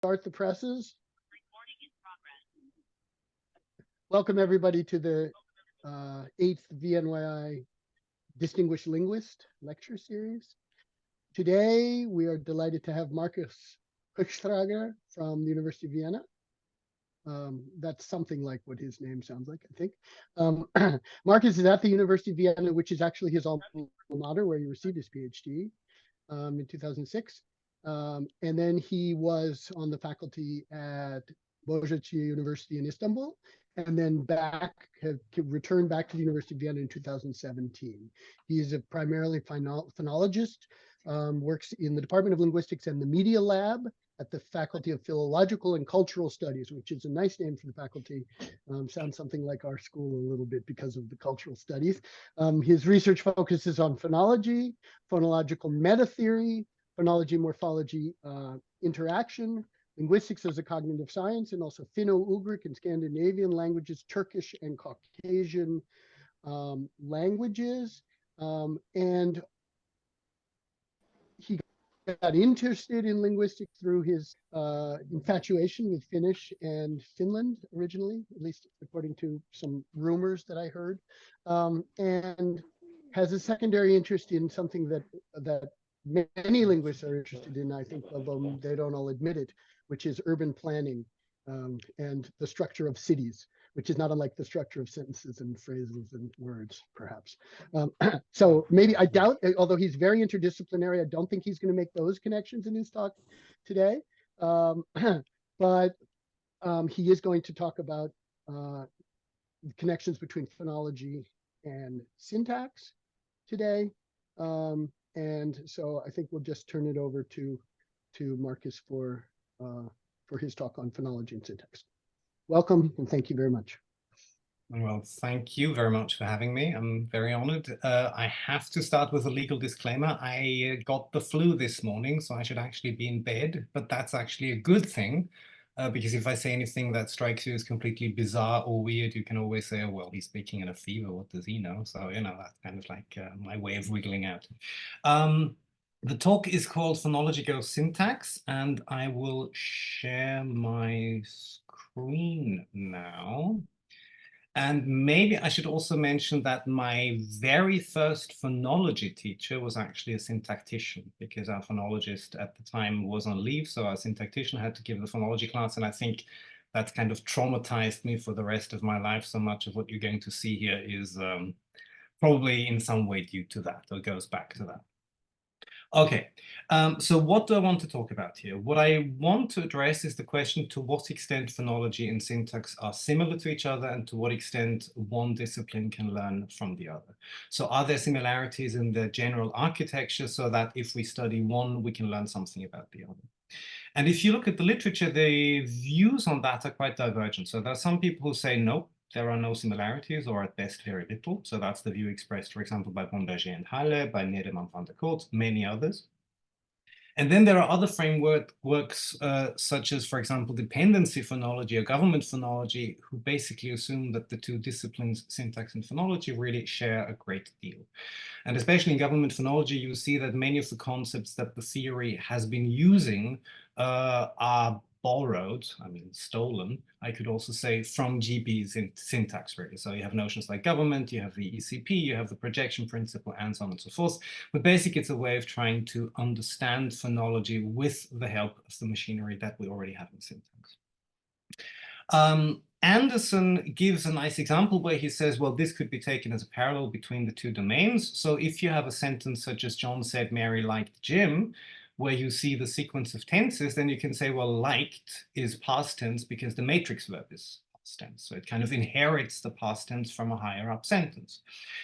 Start the presses. Welcome everybody to the 8th V-NYI Distinguished Linguist lecture series. Today, we are delighted to have Markus Po from the University of Vienna. That's something like what his name sounds like, I think. Markus is at the University of Vienna, which is actually his alma mater, where he received his PhD in 2006. And then he was on the faculty at Boğaziçi University in Istanbul, and then returned back to the University of Vienna in 2017. He's a primarily phonologist, works in the Department of Linguistics and the Media Lab at the Faculty of Philological and Cultural Studies, which is a nice name for the faculty. Sounds something like our school a little bit because of the cultural studies. His research focuses on phonology, phonological meta theory, phonology, morphology, interaction, linguistics as a cognitive science, and also Finno-Ugric and Scandinavian languages, Turkish and Caucasian languages. And he got interested in linguistics through his infatuation with Finnish and Finland originally, at least according to some rumors that I heard, and has a secondary interest in something that many linguists are interested in, I think, although they don't all admit it, which is urban planning and the structure of cities, which is not unlike the structure of sentences and phrases and words, perhaps. So maybe, I doubt, although he's very interdisciplinary, I don't think he's going to make those connections in his talk today. But he is going to talk about connections between phonology and syntax today. And so I think we'll just turn it over to Markus for his talk on phonology and syntax. Welcome, and thank you very much. Well, thank you very much for having me. I'm very honored. I have to start with a legal disclaimer. I got the flu this morning, so I should actually be in bed, but that's actually a good thing. Because if I say anything that strikes you as completely bizarre or weird, you can always say, oh, well, he's speaking in a fever, what does he know? So, you know, that's kind of like my way of wiggling out. The talk is called Phonology Goes Syntax, and I will share my screen now. And maybe I should also mention that my very first phonology teacher was actually a syntactician, because our phonologist at the time was on leave, so our syntactician had to give the phonology class, and I think that's kind of traumatized me for the rest of my life. So much of what you're going to see here is probably in some way due to that, or goes back to that. Okay, so what do I want to talk about here? What I want to address is the question to what extent phonology and syntax are similar to each other, and to what extent one discipline can learn from the other. So are there similarities in the general architecture, so that if we study one, we can learn something about the other? And if you look at the literature, the views on that are quite divergent. So there are some people who say, no, there are no similarities, or at best very little. So that's the view expressed, for example, by Bomberger and Halle, by Nedeman van der Koot, many others. And then there are other frameworks, such as, for example, dependency phonology or government phonology, who basically assume that the two disciplines, syntax and phonology, really share a great deal. And especially in government phonology, you see that many of the concepts that the theory has been using are borrowed, I mean stolen, I could also say, from GB's syntax, really. So you have notions like government, you have the ECP, you have the projection principle, and so on and so forth. But basically, it's a way of trying to understand phonology with the help of the machinery that we already have in syntax. Anderson gives a nice example where he says, well, this could be taken as a parallel between the two domains. So if you have a sentence such as John said Mary liked Jim, where you see the sequence of tenses, then you can say, well, liked is past tense because the matrix verb is past tense. So it kind of inherits the past tense from a higher up sentence.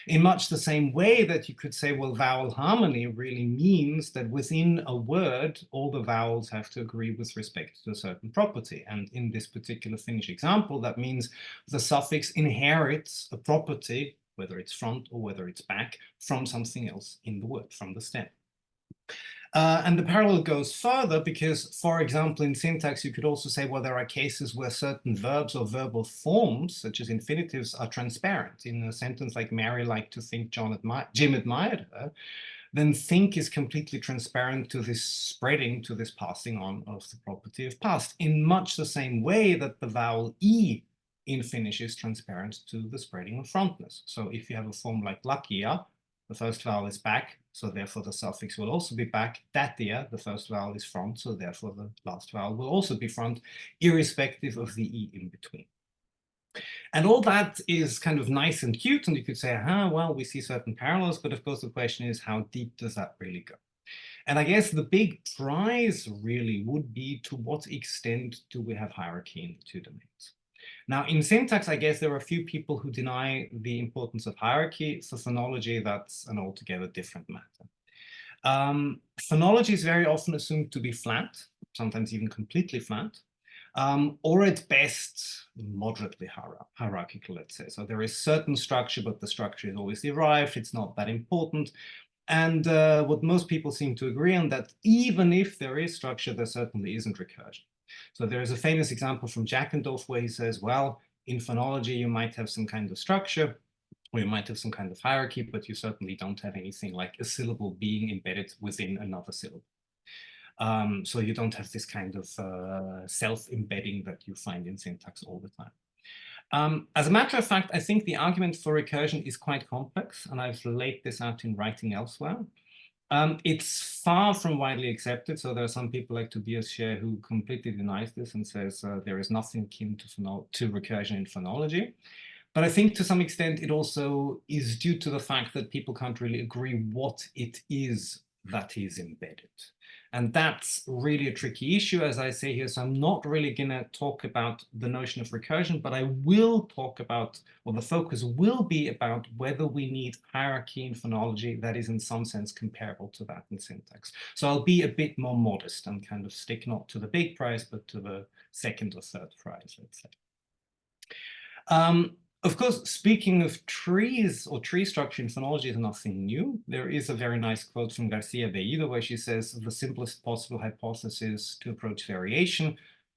In much the same way that you could say, well, vowel harmony really means that within a word, all the vowels have to agree with respect to a certain property. And in this particular Finnish example, that means the suffix inherits a property, whether it's front or whether it's back, from something else in the word, from the stem. And the parallel goes further because, for example, in syntax, you could also say, well, there are cases where certain verbs or verbal forms, such as infinitives, are transparent. In a sentence like Mary liked to think Jim admired her, then think is completely transparent to this spreading, to this passing on of the property of past, in much the same way that the vowel E in Finnish is transparent to the spreading of frontness. So if you have a form like lakia, the first vowel is back, so therefore the suffix will also be back. Tatia, the first vowel is front, so therefore the last vowel will also be front, irrespective of the E in between. And all that is kind of nice and cute, and you could say, well, we see certain parallels, but of course the question is, how deep does that really go? And I guess the big prize really would be, to what extent do we have hierarchy in the two domains? Now, in syntax, I guess there are a few people who deny the importance of hierarchy. For phonology, that's an altogether different matter. Phonology is very often assumed to be flat, sometimes even completely flat, or at best moderately hierarchical, let's say. So there is certain structure, but the structure is always derived. It's not that important. And what most people seem to agree on, that even if there is structure, there certainly isn't recursion. So there is a famous example from Jackendorf where he says, well, in phonology, you might have some kind of structure, or you might have some kind of hierarchy, but you certainly don't have anything like a syllable being embedded within another syllable. So you don't have this kind of self-embedding that you find in syntax all the time. As a matter of fact, I think the argument for recursion is quite complex, and I've laid this out in writing elsewhere. It's far from widely accepted. So there are some people like Tobias Scher who completely denies this and says there is nothing akin to recursion in phonology. But I think to some extent it also is due to the fact that people can't really agree what it is that is embedded. And that's really a tricky issue, as I say here. So I'm not really going to talk about the notion of recursion, but I will talk about, or the focus will be about, whether we need hierarchy in phonology that is in some sense comparable to that in syntax. So I'll be a bit more modest and kind of stick not to the big prize, but to the second or third prize, let's say. Of course, speaking of trees or tree structure in phonology is nothing new. There is a very nice quote from Garcia Bellido where she says, the simplest possible hypothesis to approach variation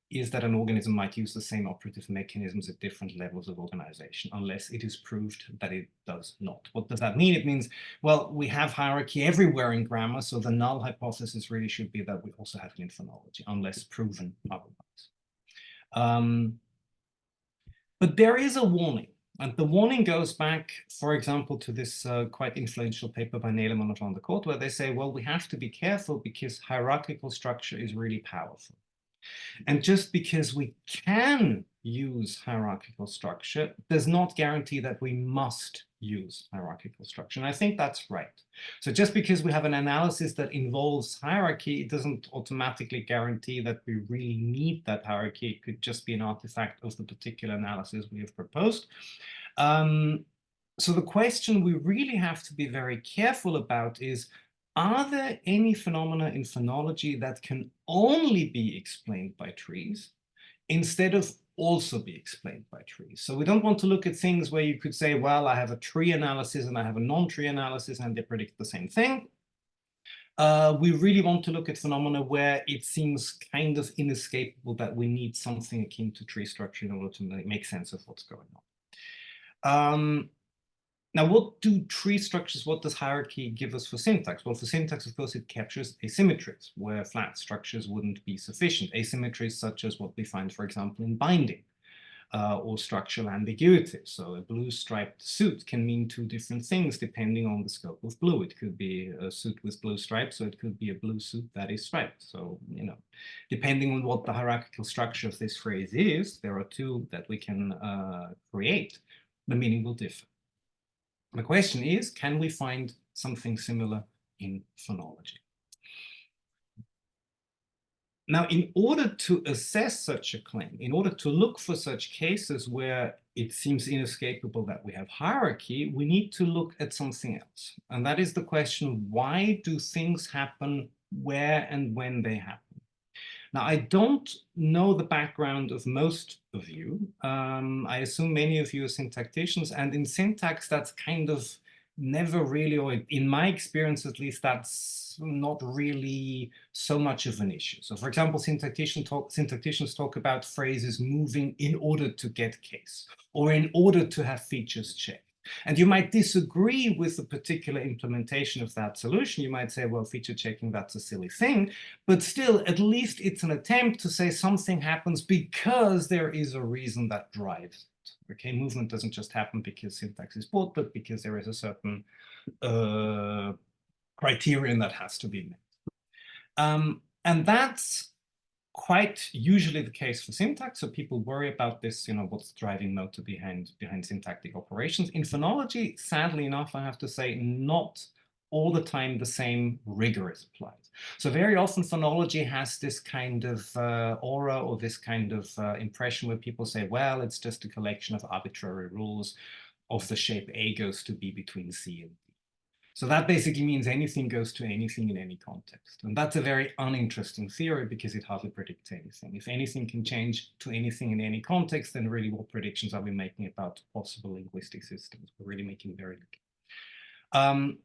is that an organism might use the same operative mechanisms at different levels of organization, unless it is proved that it does not. What does that mean? It means, well, we have hierarchy everywhere in grammar, so the null hypothesis really should be that we also have it in phonology, unless proven otherwise. But there is a warning. And the warning goes back, for example, to this quite influential paper by Neleman and Van der Koot, where they say, well, we have to be careful because hierarchical structure is really powerful. And just because we can use hierarchical structure does not guarantee that we must use hierarchical structure. And I think that's right. So just because we have an analysis that involves hierarchy, it doesn't automatically guarantee that we really need that hierarchy. It could just be an artifact of the particular analysis we have proposed. So the question we really have to be very careful about is, are there any phenomena in phonology that can only be explained by trees instead of also be explained by trees? So we don't want to look at things where you could say, well, I have a tree analysis and I have a non-tree analysis and they predict the same thing. We really want to look at phenomena where it seems kind of inescapable that we need something akin to tree structure in order to make sense of what's going on. Now, what do tree structures, what does hierarchy give us for syntax? Well, for syntax, of course, it captures asymmetries where flat structures wouldn't be sufficient. Asymmetries such as what we find, for example, in binding or structural ambiguity. So a blue striped suit can mean two different things depending on the scope of blue. It could be a suit with blue stripes, or it could be a blue suit that is striped. So, you know, depending on what the hierarchical structure of this phrase is, there are two that we can create. The meaning will differ. The question is, can we find something similar in phonology? Now, in order to assess such a claim, in order to look for such cases where it seems inescapable that we have hierarchy, we need to look at something else. And that is the question, why do things happen where and when they happen? Now, I don't know the background of most of you. I assume many of you are syntacticians, and in syntax, that's kind of never really, or in my experience at least, that's not really so much of an issue. So for example, syntacticians talk about phrases moving in order to get case, or in order to have features checked. And you might disagree with the particular implementation of that solution. You might say, well, feature checking, that's a silly thing. But still, at least it's an attempt to say something happens because there is a reason that drives it. Okay, movement doesn't just happen because syntax is bought, but because there is a certain criterion that has to be met. And that's quite usually the case for syntax. So people worry about this, what's the driving motor behind syntactic operations. In phonology, sadly enough, I have to say, not all the time the same rigor is applied. So very often phonology has this kind of aura or this kind of impression where people say, well, it's just a collection of arbitrary rules of the shape A goes to B between C and D. So that basically means anything goes to anything in any context. And that's a very uninteresting theory because it hardly predicts anything. If anything can change to anything in any context, then really what predictions are we making about possible linguistic systems? We're really making very little.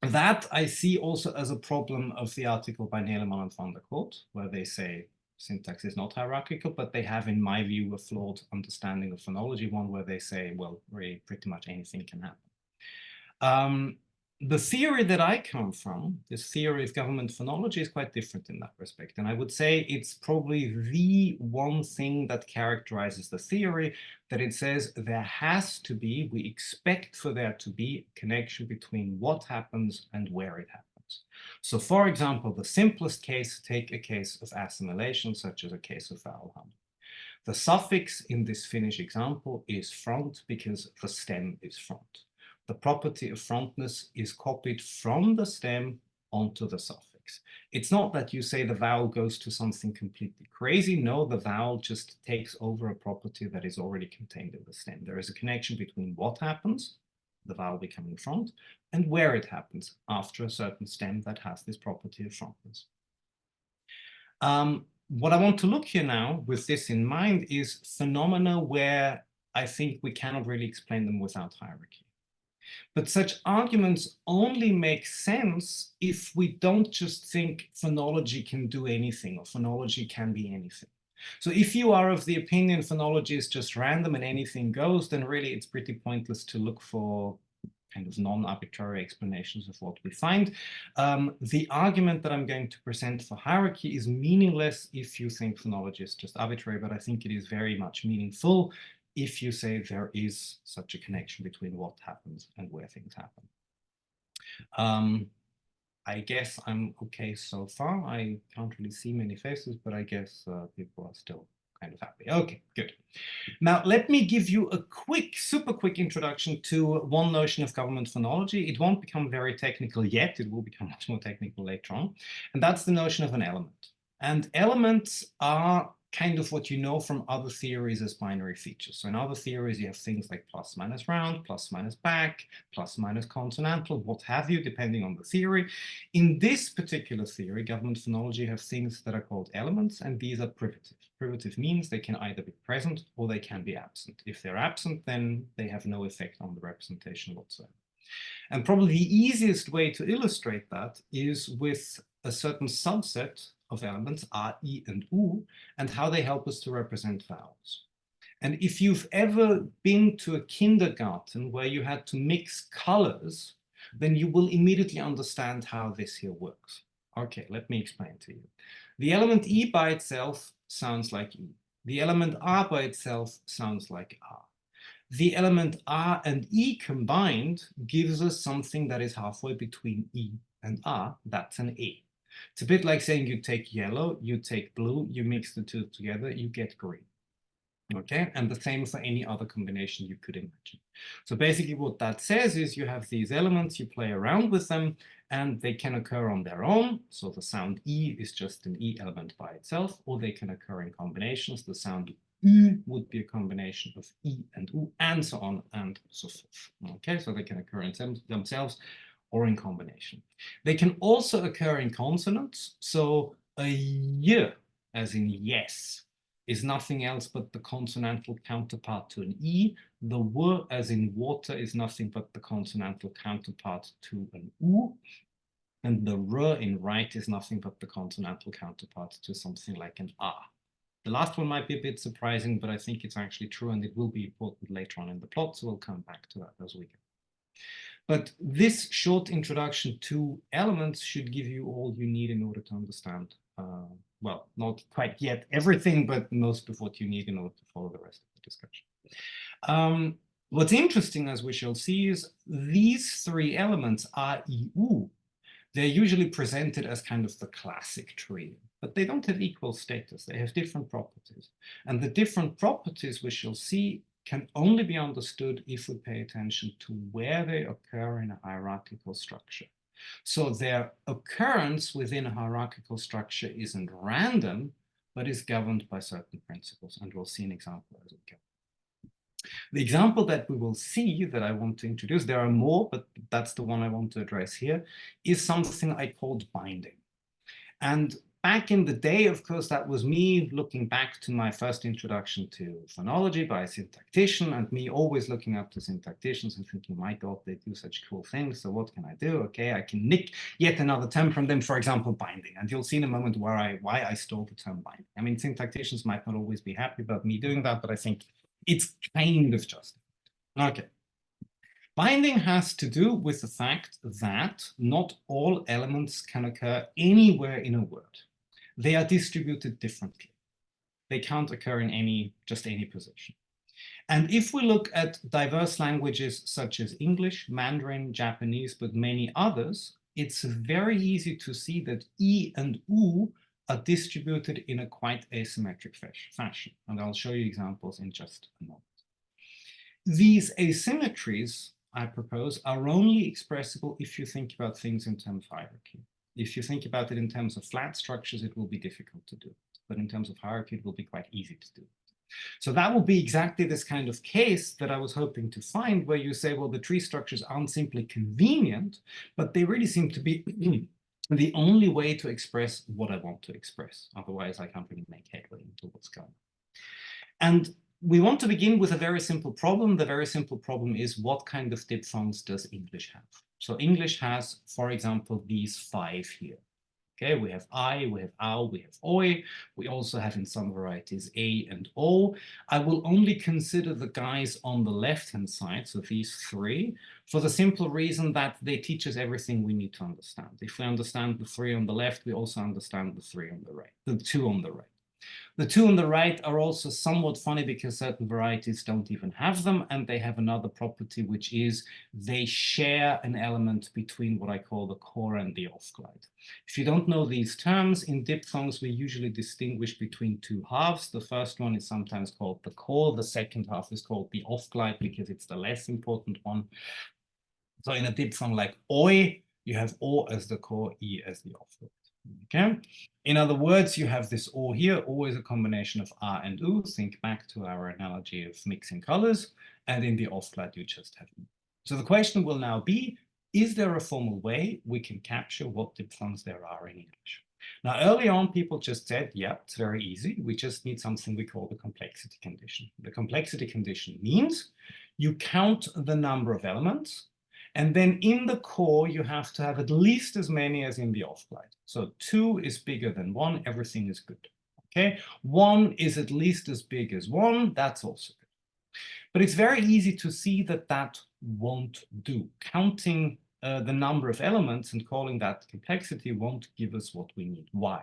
That I see also as a problem of the article by Nelemann and van der Kolk, where they say syntax is not hierarchical, but they have, in my view, a flawed understanding of phonology, one where they say, well, really pretty much anything can happen. The theory that I come from, this theory of government phonology, is quite different in that respect. And I would say it's probably the one thing that characterizes the theory, that it says there has to be, we expect for there to be a connection between what happens and where it happens. So for example, the simplest case, take a case of assimilation, such as a case of vowel handling. The suffix in this Finnish example is front because the stem is front. The property of frontness is copied from the stem onto the suffix. It's not that you say the vowel goes to something completely crazy. No, the vowel just takes over a property that is already contained in the stem. There is a connection between what happens, the vowel becoming front, and where it happens after a certain stem that has this property of frontness. What I want to look here now with this in mind is phenomena where I think we cannot really explain them without hierarchy. But such arguments only make sense if we don't just think phonology can do anything or phonology can be anything. So if you are of the opinion phonology is just random and anything goes, then really it's pretty pointless to look for kind of non-arbitrary explanations of what we find. The argument that I'm going to present for hierarchy is meaningless if you think phonology is just arbitrary, but I think it is very much meaningful if you say there is such a connection between what happens and where things happen. I guess I'm okay so far. I can't really see many faces, but I guess people are still kind of happy. Okay, good. Now, let me give you a quick, super quick introduction to one notion of government phonology. It won't become very technical yet. It will become much more technical later on. And that's the notion of an element. And elements are kind of what you know from other theories as binary features. So in other theories, you have things like plus minus round, plus minus back, plus minus consonantal, what have you, depending on the theory. In this particular theory, government phonology have things that are called elements, and these are privative. Privative means they can either be present or they can be absent. If they're absent, then they have no effect on the representation whatsoever. And probably the easiest way to illustrate that is with a certain subset of elements, A, I, and U, and how they help us to represent vowels. And if you've ever been to a kindergarten where you had to mix colors, then you will immediately understand how this here works. Okay, let me explain to you. The element I by itself sounds like I. The element A by itself sounds like A. The element A and I combined gives us something that is halfway between I and A, that's an A. It's a bit like saying you take yellow, you take blue, you mix the two together, you get green. Okay, and the same for any other combination you could imagine. So basically what that says is you have these elements, you play around with them, and they can occur on their own. So the sound I is just an I element by itself, or they can occur in combinations. The sound U would be a combination of I and U, and so on and so forth. Okay, so they can occur in themselves or in combination. They can also occur in consonants. So a Y, as in yes, is nothing else but the consonantal counterpart to an I. The W, as in water, is nothing but the consonantal counterpart to an U. And the R in right is nothing but the consonantal counterpart to something like an A. The last one might be a bit surprising, but I think it's actually true, and it will be important later on in the plot, so we'll come back to that as we go. But this short introduction to elements should give you all you need in order to understand, well, not quite yet everything, but most of what you need in order to follow the rest of the discussion. What's interesting, as we shall see, is these three elements, A, I, U, they're usually presented as kind of the classic tree, but they don't have equal status. They have different properties. And the different properties we shall see can only be understood if we pay attention to where they occur in a hierarchical structure. So their occurrence within a hierarchical structure isn't random, but is governed by certain principles. And we'll see an example as we go. The example that we will see that I want to introduce, there are more, but that's the one I want to address here, is something I called binding. And back in the day, of course, that was me looking back to my first introduction to phonology by a syntactician, and me always looking up to syntacticians and thinking, my God, they do such cool things. So what can I do? Okay, I can nick yet another term from them, for example, binding. And you'll see in a moment why I stole the term binding. I mean, syntacticians might not always be happy about me doing that, but I think it's kind of justified. Okay. Binding has to do with the fact that not all elements can occur anywhere in a word. They are distributed differently. They can't occur in just any position. And if we look at diverse languages such as English, Mandarin, Japanese, but many others, it's very easy to see that I and U are distributed in a quite asymmetric fashion. And I'll show you examples in just a moment. These asymmetries, I propose, are only expressible if you think about things in terms of hierarchy. If you think about it in terms of flat structures, it will be difficult to do. But in terms of hierarchy, it will be quite easy to do. So that will be exactly this kind of case that I was hoping to find, where you say, well, the tree structures aren't simply convenient, but they really seem to be the only way to express what I want to express. Otherwise, I can't really make headway into what's going on. And we want to begin with a very simple problem. The very simple problem is, what kind of diphthongs does English have? So English has, for example, these 5 here. Okay, we have I, we have ow, we have oi. We also have in some varieties a and o. I will only consider the guys on the left-hand side, so these 3, for the simple reason that they teach us everything we need to understand. If we understand the 3 on the left, we also understand the 3 on the right, the 2 on the right. The 2 on the right are also somewhat funny because certain varieties don't even have them, and they have another property, which is they share an element between what I call the core and the off-glide. If you don't know these terms, in diphthongs we usually distinguish between 2 halves. The first one is sometimes called the core, the second half is called the off-glide because it's the less important one. So in a diphthong like oi, you have o as the core, I as the off-glide. Okay. In other words, you have this O here. O is a combination of A and U. Think back to our analogy of mixing colors. And in the off-glide, you just have U. So the question will now be, is there a formal way we can capture what diphthongs there are in English? Now, early on, people just said, yeah, it's very easy. We just need something we call the complexity condition. The complexity condition means you count the number of elements, and then in the core, you have to have at least as many as in the off-glide. So 2 is bigger than 1, everything is good. Okay, 1 is at least as big as 1, that's also good. But it's very easy to see that that won't do. Counting the number of elements and calling that complexity won't give us what we need. Why?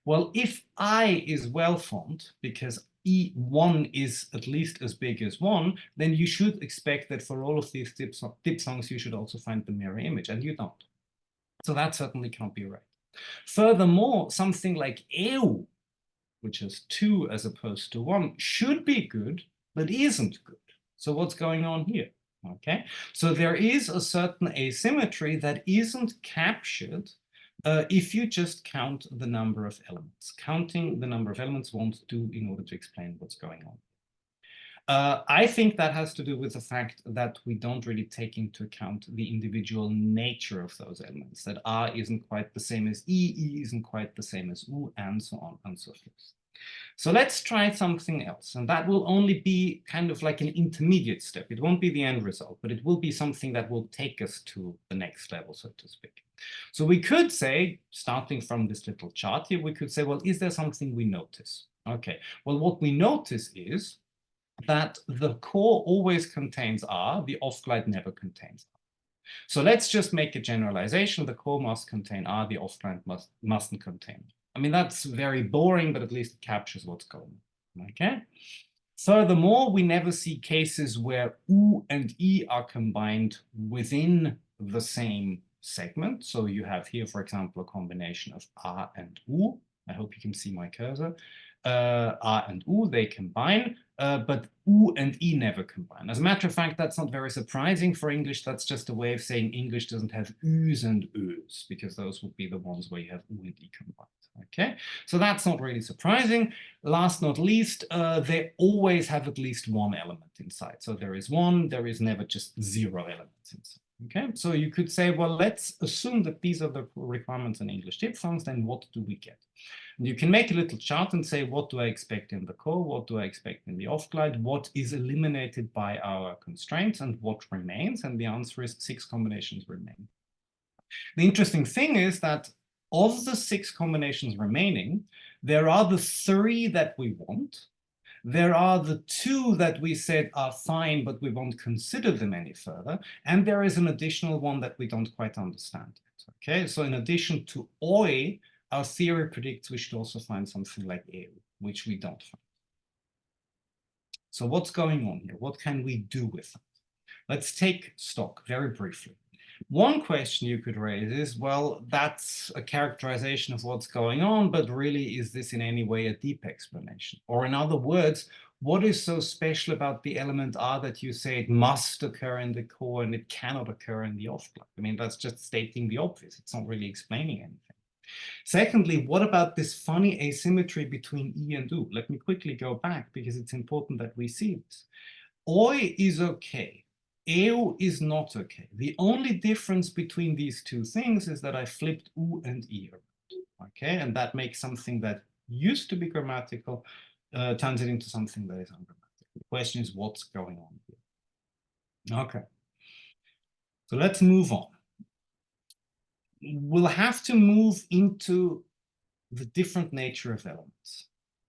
Well, if I is well-formed, because E1 is at least as big as 1, then you should expect that for all of these diphthongs, you should also find the mirror image, and you don't. So that certainly can't be right. Furthermore, something like eu, which has 2 as opposed to 1, should be good, but isn't good. So what's going on here? Okay, so there is a certain asymmetry that isn't captured if you just count the number of elements. Counting the number of elements won't do in order to explain what's going on. I think that has to do with the fact that we don't really take into account the individual nature of those elements, that A isn't quite the same as E isn't quite the same as U, and so on and so forth. So let's try something else, and that will only be kind of like an intermediate step. It won't be the end result, but it will be something that will take us to the next level, so to speak. So we could say, starting from this little chart here, we could say, well, is there something we notice? Okay, well, what we notice is that the core always contains R, the off-glide never contains R. So let's just make a generalization. The core must contain R, the off-glide mustn't contain R. I mean, that's very boring, but at least it captures what's going on, okay? Furthermore, we never see cases where U and I are combined within the same segment. So you have here, for example, a combination of R and U. I hope you can see my cursor. R and U, they combine, but U and I never combine. As a matter of fact, that's not very surprising for English. That's just a way of saying English doesn't have U's and U's, because those would be the ones where you have U and I combined. Okay, so that's not really surprising. Last not least, they always have at least one element inside. So there is one, there is never just zero elements inside. Okay, so you could say, well, let's assume that these are the requirements in English diphthongs, then what do we get? And you can make a little chart and say, what do I expect in the core? What do I expect in the off-glide? What is eliminated by our constraints and what remains? And the answer is 6 combinations remain. The interesting thing is that of the 6 combinations remaining, there are the 3 that we want. There are the 2 that we said are fine, but we won't consider them any further. And there is an additional one that we don't quite understand. Okay, so in addition to OI, our theory predicts we should also find something like EU, which we don't find. So what's going on here? What can we do with it? Let's take stock very briefly. One question you could raise is, well, that's a characterization of what's going on, but really, is this in any way a deep explanation? Or in other words, what is so special about the element R that you say it must occur in the core and it cannot occur in the off-glide? I mean, that's just stating the obvious. It's not really explaining anything. Secondly, what about this funny asymmetry between I and U? Let me quickly go back because it's important that we see this. OI is okay. EU is not okay. The only difference between these 2 things is that I flipped U and I around, okay? And that makes something that used to be grammatical, turns it into something that is ungrammatical. The question is, what's going on here? Okay, so let's move on. We'll have to move into the different nature of elements.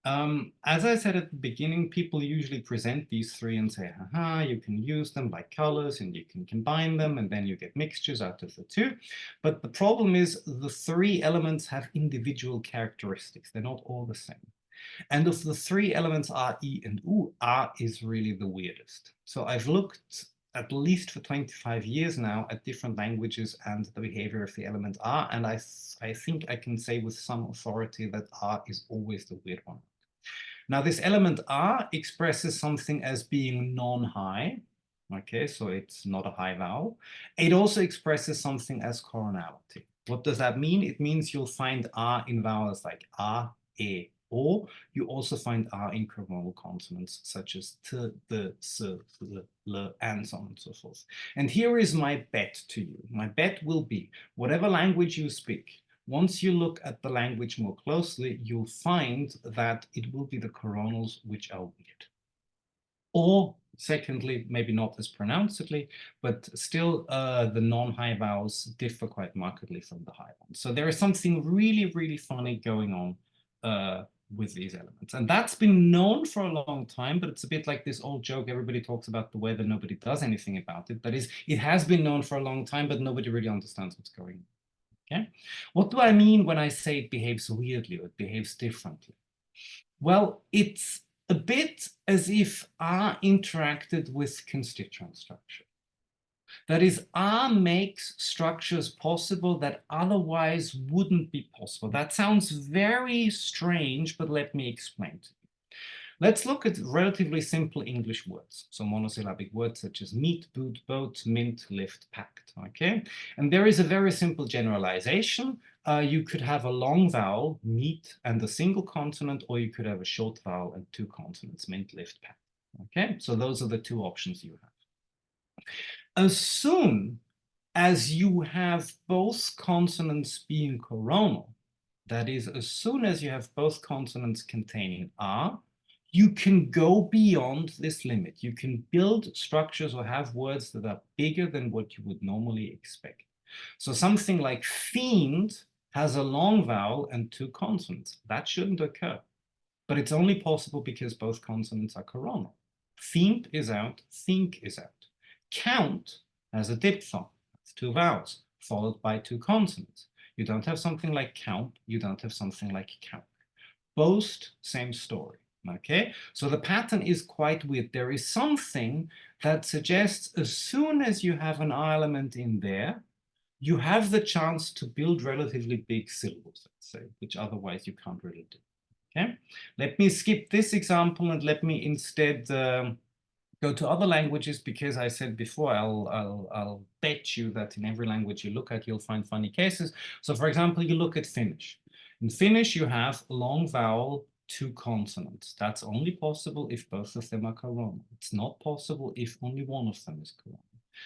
As I said at the beginning, people usually present these 3 and say, haha, you can use them like colors and you can combine them and then you get mixtures out of the 2. But the problem is the 3 elements have individual characteristics. They're not all the same. And of the 3 elements R, I, and U, R is really the weirdest. So I've looked at least for 25 years now at different languages and the behavior of the element R, and I think I can say with some authority that R is always the weird one. Now, this element R expresses something as being non-high. Okay, so it's not a high vowel. It also expresses something as coronality. What does that mean? It means you'll find R in vowels like A, E, O. You also find R in coronal consonants such as T, D, S, L, L, and so on and so forth. And here is my bet to you. My bet will be, whatever language you speak, once you look at the language more closely, you'll find that it will be the coronals which are weird. Or secondly, maybe not as pronouncedly, but still the non-high vowels differ quite markedly from the high ones. So there is something really, really funny going on with these elements. And that's been known for a long time, but it's a bit like this old joke. Everybody talks about the weather, nobody does anything about it. That is, it has been known for a long time, but nobody really understands what's going on. Okay? What do I mean when I say it behaves weirdly or it behaves differently? Well, it's a bit as if R interacted with constituent structure. That is, R makes structures possible that otherwise wouldn't be possible. That sounds very strange, but let me explain to you. Let's look at relatively simple English words. So monosyllabic words such as meet, boot, boat, mint, lift, packed, okay? And there is a very simple generalization. You could have a long vowel, meet, and a single consonant, or you could have a short vowel and 2 consonants, mint, lift, packed, okay? So those are the 2 options you have. As soon as you have both consonants being coronal, that is, as soon as you have both consonants containing R, you can go beyond this limit. You can build structures or have words that are bigger than what you would normally expect. So something like fiend has a long vowel and 2 consonants. That shouldn't occur. But it's only possible because both consonants are coronal. Fiend is out, think is out. Count has a diphthong. That's 2 vowels, followed by 2 consonants. You don't have something like count, you don't have something like count. Boast, same story. Okay, so the pattern is quite weird. There is something that suggests as soon as you have an R element in there, you have the chance to build relatively big syllables, let's say, which otherwise you can't really do. Okay, let me skip this example and let me instead go to other languages, because I said before, I'll bet you that in every language you look at, you'll find funny cases. So for example, you look at Finnish. In Finnish, you have long vowel, 2 consonants. That's only possible if both of them are coronal. It's not possible if only one of them is coronal.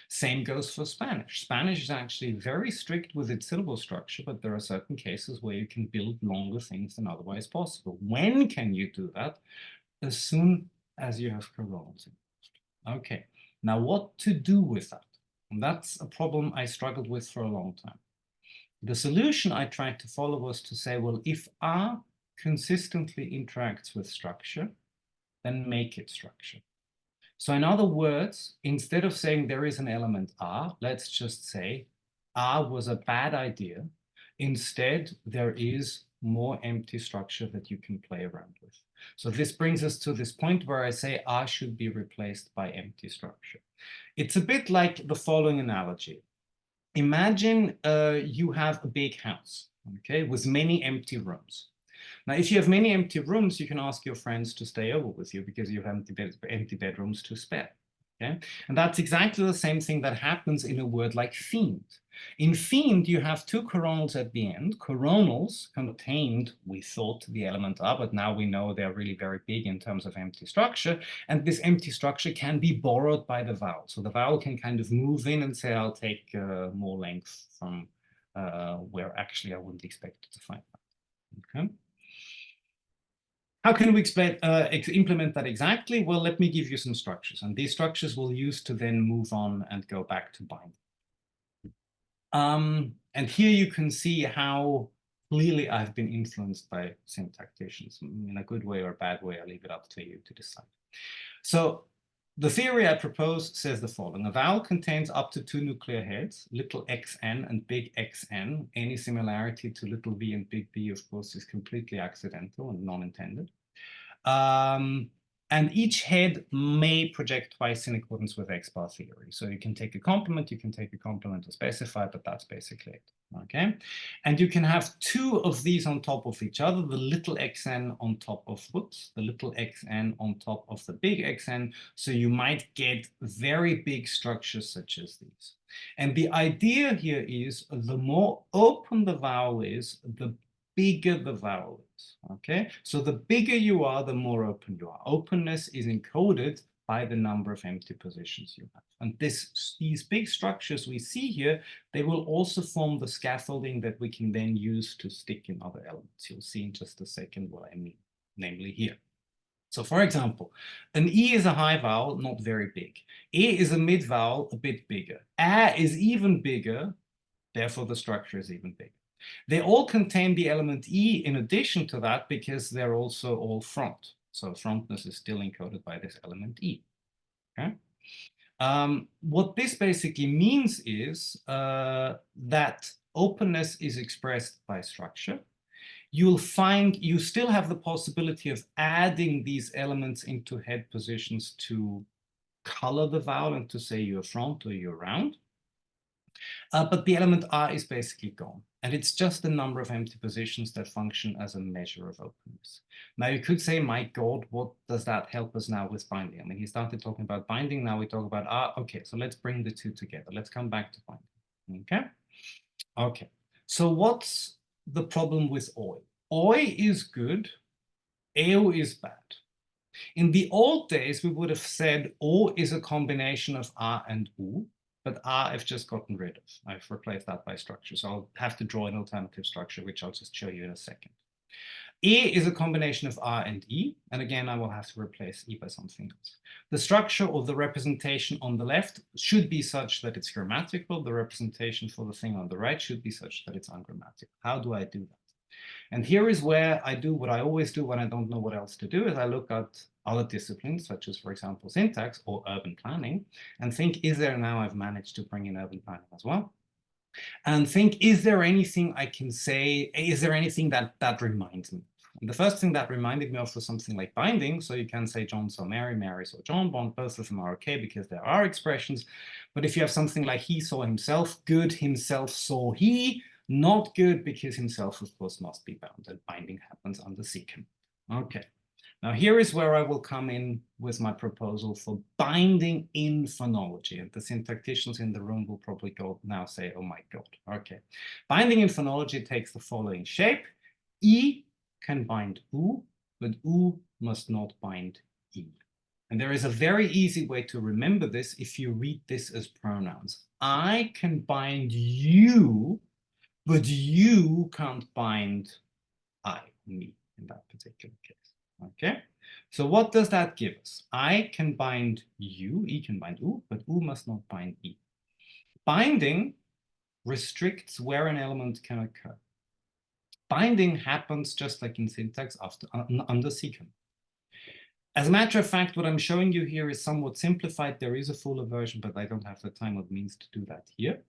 Same goes for Spanish. Spanish is actually very strict with its syllable structure, but there are certain cases where you can build longer things than otherwise possible. When can you do that? As soon as you have coronals. Okay, now what to do with that? And that's a problem I struggled with for a long time. The solution I tried to follow was to say, well, if R consistently interacts with structure, then make it structure. So in other words, instead of saying there is an element R, let's just say R was a bad idea. Instead, there is more empty structure that you can play around with. So this brings us to this point where I say R should be replaced by empty structure. It's a bit like the following analogy. Imagine you have a big house, okay, with many empty rooms. Now, if you have many empty rooms, you can ask your friends to stay over with you because you have empty bedrooms to spare. Okay? And that's exactly the same thing that happens in a word like fiend. In fiend, you have 2 coronals at the end. Coronals contained, we thought, the element R, but now we know they're really very big in terms of empty structure. And this empty structure can be borrowed by the vowel. So the vowel can kind of move in and say, I'll take more length from where actually I wouldn't expect to find that. Okay? How can we implement that exactly? Well, let me give you some structures, and these structures we'll use to then move on and go back to binding. And here you can see how clearly I've been influenced by syntacticians. In a good way or a bad way, I leave it up to you to decide. So the theory I propose says the following. A vowel contains up to 2 nuclear heads, little xn and big Xn. Any similarity to little v and big B, of course, is completely accidental and non-intended. And each head may project twice in accordance with X-bar theory. So you can take a complement to specify, but that's basically it. Okay, and you can have 2 of these on top of each other, the little xn on top of, the little xn on top of the big xn. So you might get very big structures such as these. And the idea here is the more open the vowel is, the bigger the vowel is. Okay, so the bigger you are, the more open you are. Openness is encoded by the number of empty positions you have. And these big structures we see here, they will also form the scaffolding that we can then use to stick in other elements. You'll see in just a second what I mean, namely here. So for example, an E is a high vowel, not very big. E is a mid vowel, a bit bigger. A is even bigger, therefore the structure is even bigger. They all contain the element E in addition to that because they're also all front. So frontness is still encoded by this element E. Okay? What this basically means is that openness is expressed by structure. You'll find you still have the possibility of adding these elements into head positions to color the vowel and to say you're front or you're round. But the element R is basically gone. And it's just the number of empty positions that function as a measure of openness. Now you could say, my God, what does that help us now with binding? I mean, he started talking about binding, now we talk about R. Okay, so let's bring the 2 together. Let's come back to binding. Okay? Okay, so what's the problem with OI? OI is good, EO is bad. In the old days, we would have said O is a combination of R and U, but R I've just gotten rid of. I've replaced that by structure. So I'll have to draw an alternative structure, which I'll just show you in a second. E is a combination of R and E, and again, I will have to replace E by something else. The structure or the representation on the left should be such that it's grammatical. The representation for the thing on the right should be such that it's ungrammatical. How do I do that? And here is where I do what I always do when I don't know what else to do, is I look at other disciplines, such as, for example, syntax or urban planning, and think, is there now I've managed to bring in urban planning as well? And think, is there anything I can say? Is there anything that reminds me? And the first thing that reminded me of was something like binding. So you can say John saw Mary, Mary saw John. Both of them are okay because there are expressions. But if you have something like he saw himself, good, himself saw he, not good, because himself, of course, must be bound. And binding happens under secant. Okay. Now, here is where I will come in with my proposal for binding in phonology. And the syntacticians in the room will probably go now say, oh my God. Okay. Binding in phonology takes the following shape. E can bind U, but U must not bind E. And there is a very easy way to remember this if you read this as pronouns. I can bind you, but you can't bind I, me, in that particular case. Okay, so what does that give us? I can bind you, E can bind U, but U must not bind E. Binding restricts where an element can occur. Binding happens just like in syntax under secant. As a matter of fact, what I'm showing you here is somewhat simplified. There is a fuller version, but I don't have the time or means to do that here.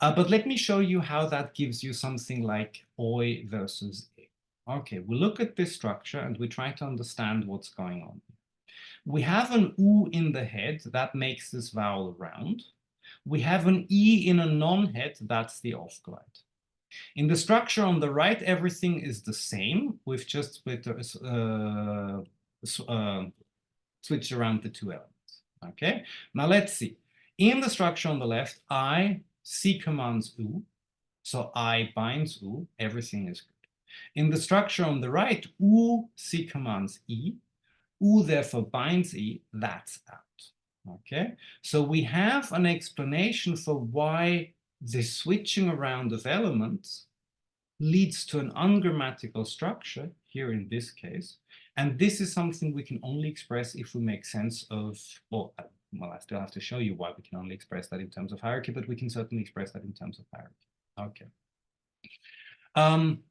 But let me show you how that gives you something like oi versus e. Okay, we look at this structure and we try to understand what's going on. We have an U in the head that makes this vowel round. We have an E in a non-head, that's the off-glide. In the structure on the right, everything is the same. We've just switched around the two elements. Okay, now let's see. In the structure on the left, I C commands U, so I binds U, everything is good. In the structure on the right, U C commands E, U therefore binds E, that's out. Okay, so we have an explanation for why the switching around of elements leads to an ungrammatical structure, here in this case, and this is something we can only express if we make sense of, well, I still have to show you why we can only express that in terms of hierarchy, but we can certainly express that in terms of hierarchy. Okay.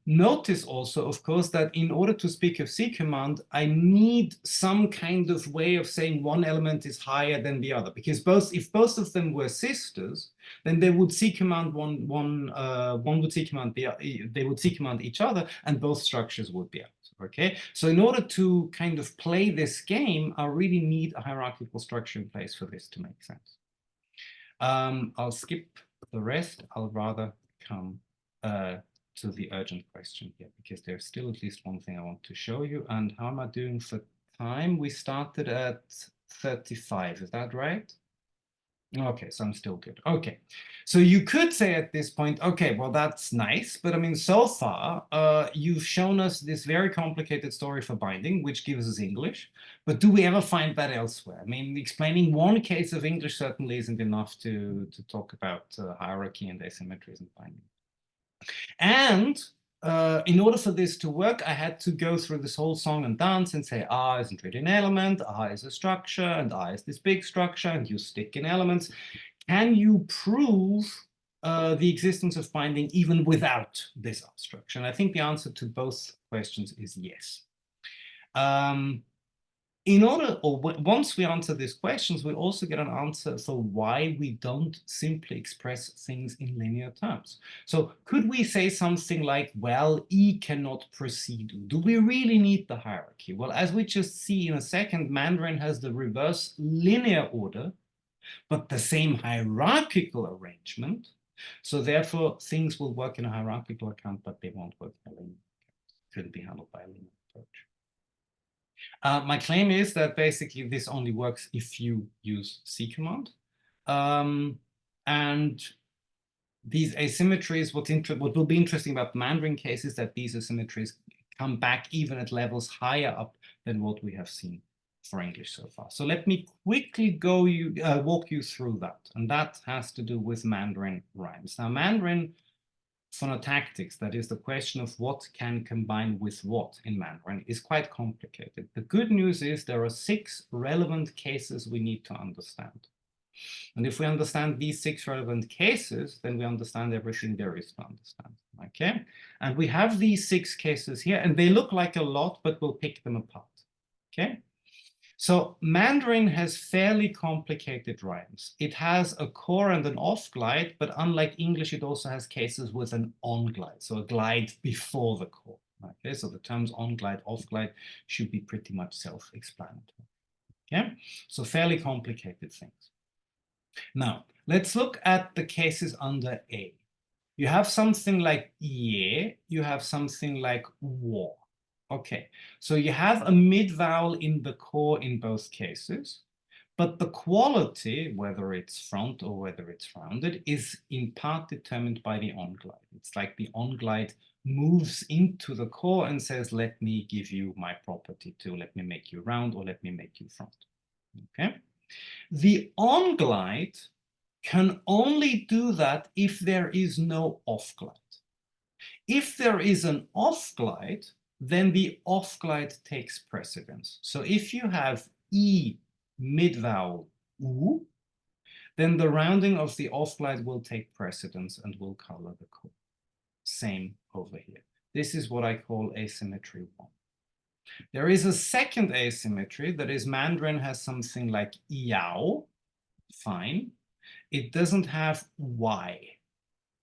Notice also, of course, that in order to speak of C command, I need some kind of way of saying one element is higher than the other, because if both of them were sisters, then they would C command one would C command they would C command each other, and both structures would be out. Okay, so in order to kind of play this game, I really need a hierarchical structure in place for this to make sense. I'll skip the rest. I'll rather come to the urgent question here, because there's still at least one thing I want to show you. And how am I doing for time? We started at 35, is that right? Okay, so I'm still good. Okay, so you could say at this point, okay, well, that's nice, but I mean, so far, you've shown us this very complicated story for binding, which gives us English, but do we ever find that elsewhere? I mean, explaining one case of English certainly isn't enough to talk about hierarchy and asymmetries and binding. And in order for this to work, I had to go through this whole song and dance and say, R isn't really an element, R is a structure, and R is this big structure, and you stick in elements. Can you prove the existence of binding even without this R structure? And I think the answer to both questions is yes. Once we answer these questions, we also get an answer for why we don't simply express things in linear terms. So could we say something like, well, E cannot precede U? Do we really need the hierarchy? Well, as we just see in a second, Mandarin has the reverse linear order, but the same hierarchical arrangement. So therefore, things will work in a hierarchical account, but they won't work in a linear account. Couldn't be handled by a linear approach. My claim is that basically this only works if you use C command. And these asymmetries, what will be interesting about the Mandarin case is that these asymmetries come back even at levels higher up than what we have seen for English so far. So let me quickly walk you through that. And that has to do with Mandarin rhymes. Now, Mandarin phonotactics, that is the question of what can combine with what in Mandarin, is quite complicated. The good news is there are 6 relevant cases we need to understand. And if we understand these 6 relevant cases, then we understand everything there is to understand, okay? And we have these 6 cases here, and they look like a lot, but we'll pick them apart, okay? So Mandarin has fairly complicated rhymes. It has a core and an off glide, but unlike English, it also has cases with an on glide, so a glide before the core. Okay, so the terms on glide, off glide should be pretty much self-explanatory. Okay, so fairly complicated things. Now, let's look at the cases under A. You have something like ye, you have something like wo. Okay, so you have a mid-vowel in the core in both cases, but the quality, whether it's front or whether it's rounded, is in part determined by the on-glide. It's like the on-glide moves into the core and says, let me give you my property too, let me make you round or let me make you front. Okay, the on-glide can only do that if there is no off-glide. If there is an off-glide, then the off-glide takes precedence. So if you have E mid-vowel U, then the rounding of the off-glide will take precedence and will color the core. Same over here. This is what I call asymmetry 1. There is a second asymmetry, that is Mandarin has something like Yao, fine. It doesn't have Y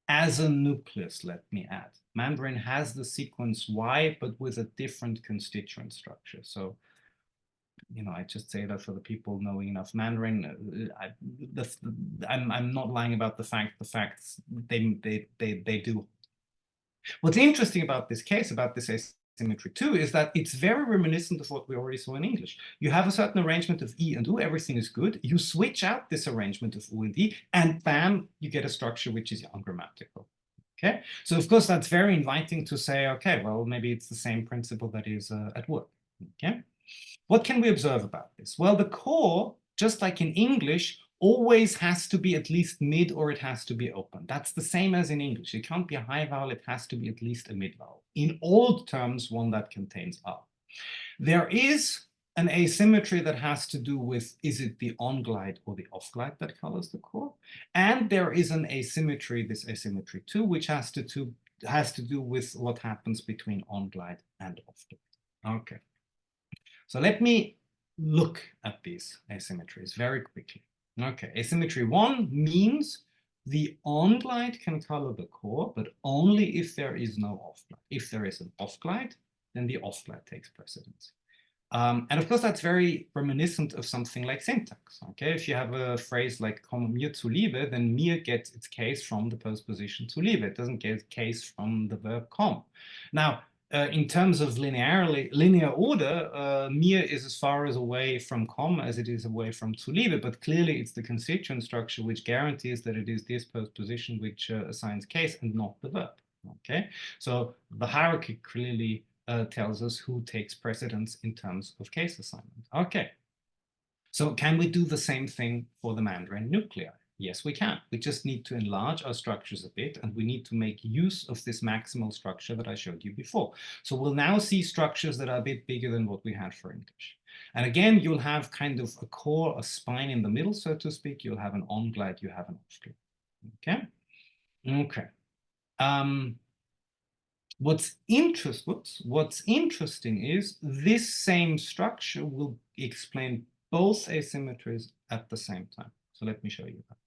as a nucleus, let me add. Mandarin has the sequence Y, but with a different constituent structure. So, you know, I just say that for the people knowing enough Mandarin. I'm not lying about the facts they do. What's interesting about this case, about this asymmetry 2, is that it's very reminiscent of what we already saw in English. You have a certain arrangement of E and U, everything is good. You switch out this arrangement of U and E, and bam, you get a structure which is ungrammatical. Okay, so of course that's very inviting to say, okay, well, maybe it's the same principle that is at work. Okay, what can we observe about this? Well, the core, just like in English, always has to be at least mid or it has to be open. That's the same as in English. It can't be a high vowel, it has to be at least a mid vowel. In old terms, one that contains R. There is an asymmetry that has to do with, is it the on glide or the off glide that colors the core? And there is an asymmetry, this asymmetry 2, which has to do with what happens between on glide and off glide. Okay. So let me look at these asymmetries very quickly. Okay, asymmetry 1 means the on glide can color the core, but only if there is no off glide. If there is an off glide, then the off glide takes precedence. And of course, that's very reminiscent of something like syntax. Okay, if you have a phrase like "komme mir zuliebe," then mir gets its case from the postposition zuliebe. It doesn't get its case from the verb come. Now, in terms of linear order, mir is as far as away from come as it is away from zuliebe, but clearly it's the constituent structure which guarantees that it is this postposition which assigns case and not the verb. Okay, so the hierarchy clearly tells us who takes precedence in terms of case assignment. Okay, so can we do the same thing for the Mandarin nuclei? Yes, we can. We just need to enlarge our structures a bit, and we need to make use of this maximal structure that I showed you before. So we'll now see structures that are a bit bigger than what we had for English. And again, you'll have kind of a core, a spine in the middle, so to speak. You'll have an on glide, you have an off glide. Okay? Okay. What's interesting is this same structure will explain both asymmetries at the same time. So let me show you that.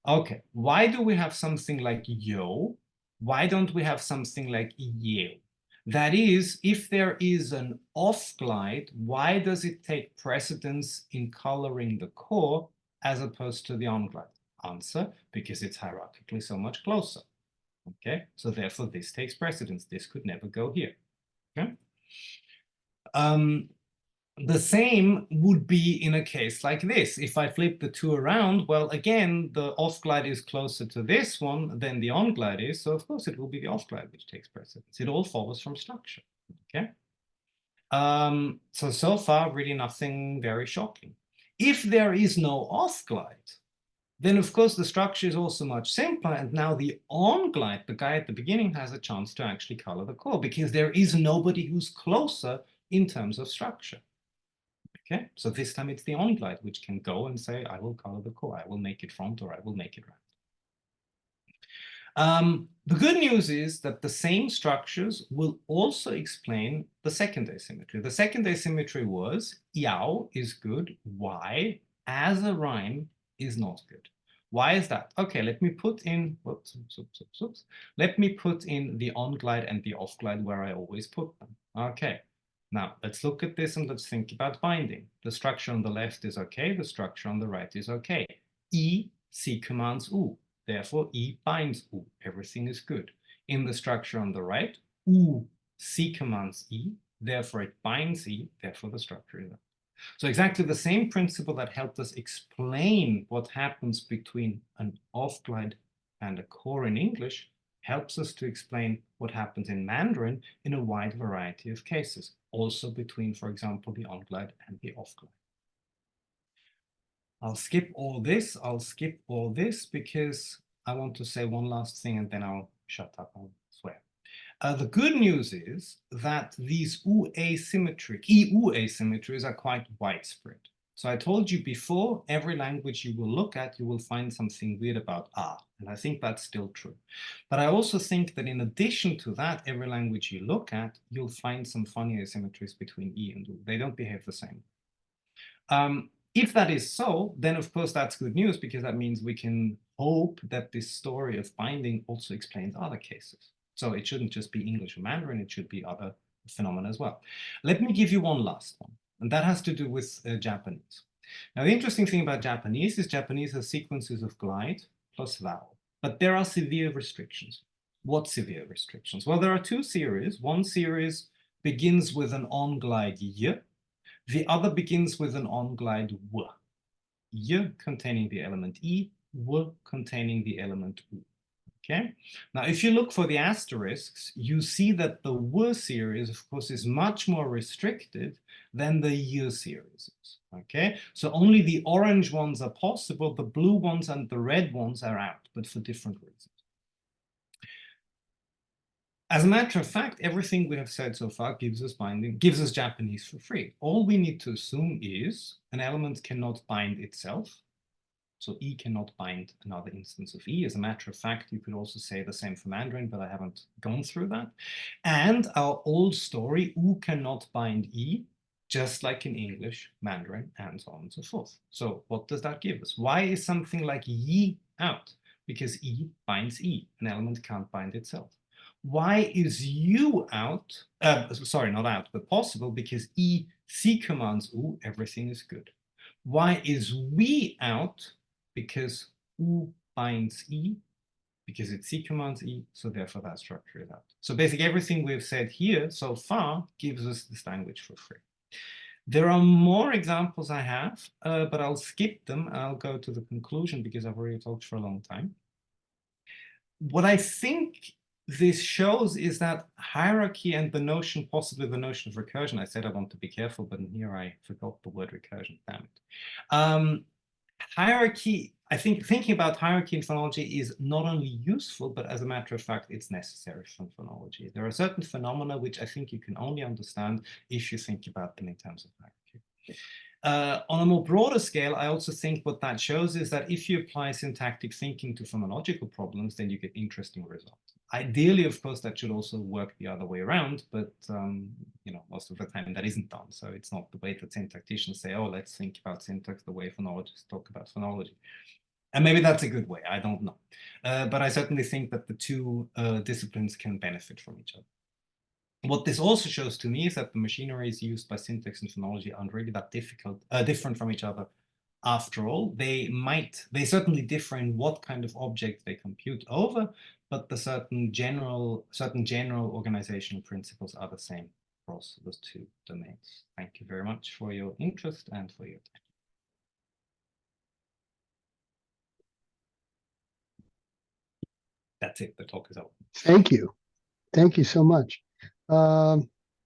Okay, why do we have something like yo? Why don't we have something like yeo? That is, if there is an off glide, why does it take precedence in coloring the core as opposed to the on glide? Answer, because it's hierarchically so much closer. Okay, so therefore this takes precedence. This could never go here. Okay. The same would be in a case like this. If I flip the 2 around, well, again, the off glide is closer to this one than the on glide is. So of course it will be the off glide which takes precedence. It all follows from structure. Okay. So far, really nothing very shocking. If there is no off glide, then of course the structure is also much simpler. And now the on-glide, the guy at the beginning, has a chance to actually color the core because there is nobody who's closer in terms of structure. Okay, so this time it's the on-glide which can go and say, I will color the core, I will make it front, or I will make it right. The good news is that the same structures will also explain the second asymmetry. The second asymmetry was yao is good, y as a rhyme is not good. Why is that? Okay, let me put in, let me put in the on-glide and the off-glide where I always put them. Okay, now let's look at this and let's think about binding. The structure on the left is okay, the structure on the right is okay. E, C commands U. Therefore, E binds U. Everything is good. In the structure on the right, U, C commands E. Therefore, it binds E. Therefore, the structure is up. So exactly the same principle that helped us explain what happens between an off-glide and a core in English helps us to explain what happens in Mandarin in a wide variety of cases, also between, for example, the on-glide and the off-glide. I'll skip all this. I'll skip all this because I want to say one last thing and then I'll shut up, I swear. The good news is that these EU asymmetries are quite widespread. So I told you before, every language you will look at, you will find something weird about ah, and I think that's still true. But I also think that in addition to that, every language you look at, you'll find some funny asymmetries between E and U. They don't behave the same. If that is so, then of course that's good news because that means we can hope that this story of binding also explains other cases. So it shouldn't just be English or Mandarin, it should be other phenomena as well. Let me give you one last one, and that has to do with Japanese. Now, the interesting thing about Japanese is Japanese has sequences of glide plus vowel, but there are severe restrictions. What severe restrictions? Well, there are two series. One series begins with an on-glide y. The other begins with an on-glide w. Y containing the element E, w containing the element u. Okay. Now, if you look for the asterisks, you see that the w series, of course, is much more restricted than the y series is. Okay. So only the orange ones are possible, the blue ones and the red ones are out, but for different reasons. As a matter of fact, everything we have said so far gives us binding, gives us Japanese for free. All we need to assume is an element cannot bind itself. So E cannot bind another instance of E. As a matter of fact, you could also say the same for Mandarin, but I haven't gone through that. And our old story, U cannot bind E, just like in English, Mandarin, and so on and so forth. So what does that give us? Why is something like Yi out? Because E binds E. An element can't bind itself. Why is U out? Sorry, not out, but possible, because E, C commands U, everything is good. Why is we out? Because U binds E, because it C commands E, so therefore that structure is out. So basically everything we've said here so far gives us this language for free. There are more examples I have, but I'll skip them. I'll go to the conclusion because I've already talked for a long time. What I think this shows is that hierarchy and the notion, possibly the notion of recursion, I said I want to be careful, but in here I forgot the word recursion, damn it. Hierarchy, I think thinking about hierarchy in phonology is not only useful, but as a matter of fact, it's necessary for phonology. There are certain phenomena which I think you can only understand if you think about them in terms of hierarchy. On a more broader scale, I also think what that shows is that if you apply syntactic thinking to phonological problems, then you get interesting results. Ideally, of course, that should also work the other way around, but you know, most of the time that isn't done. So it's not the way that syntacticians say, oh, let's think about syntax the way phonologists talk about phonology. And maybe that's a good way, I don't know. But I certainly think that the two disciplines can benefit from each other. What this also shows to me is that the machineries used by syntax and phonology aren't really that different from each other. After all, they certainly differ in what kind of object they compute over, but the certain general organizational principles are the same across those two domains. Thank you very much for your interest and for your time. That's it, the talk is over. Thank you. Thank you so much.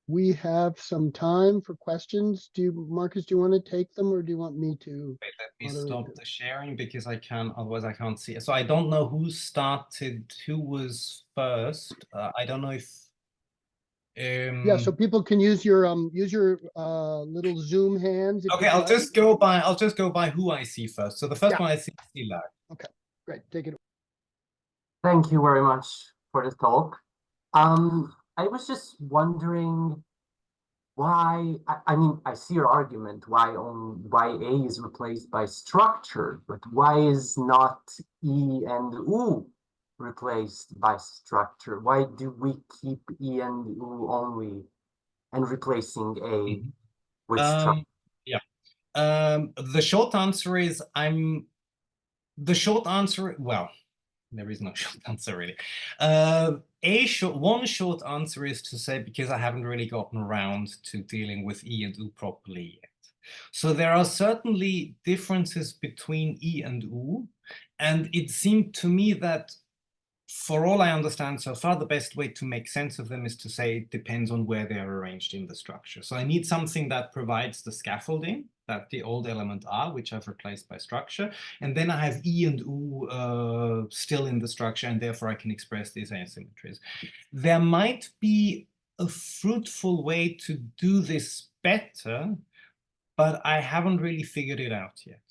we have some time for questions. Marcus, do you want to take them or do you want me to Wait, let me moderate stop them? the sharing because I can, otherwise I can't see it. So I don't know who started, who was first. I don't know if Yeah, so people can use your little Zoom hands if okay, you'd I'll like. just go by who I see first. So the first Yeah. one I see is Sila. Okay, great. Take it. Thank you very much for the talk. I was just wondering why, I mean, I see your argument why A is replaced by structure, but why is not E and U replaced by structure? Why do we keep E and U only and replacing A with structure? Yeah. The short answer is well, there is no short answer really. One short answer is to say, because I haven't really gotten around to dealing with E and U properly yet. So there are certainly differences between E and U, and it seemed to me that for all I understand so far, the best way to make sense of them is to say it depends on where they are arranged in the structure. So I need something that provides the scaffolding that the old element are, which I've replaced by structure. And then I have E and U still in the structure, and therefore I can express these asymmetries. There might be a fruitful way to do this better, but I haven't really figured it out yet.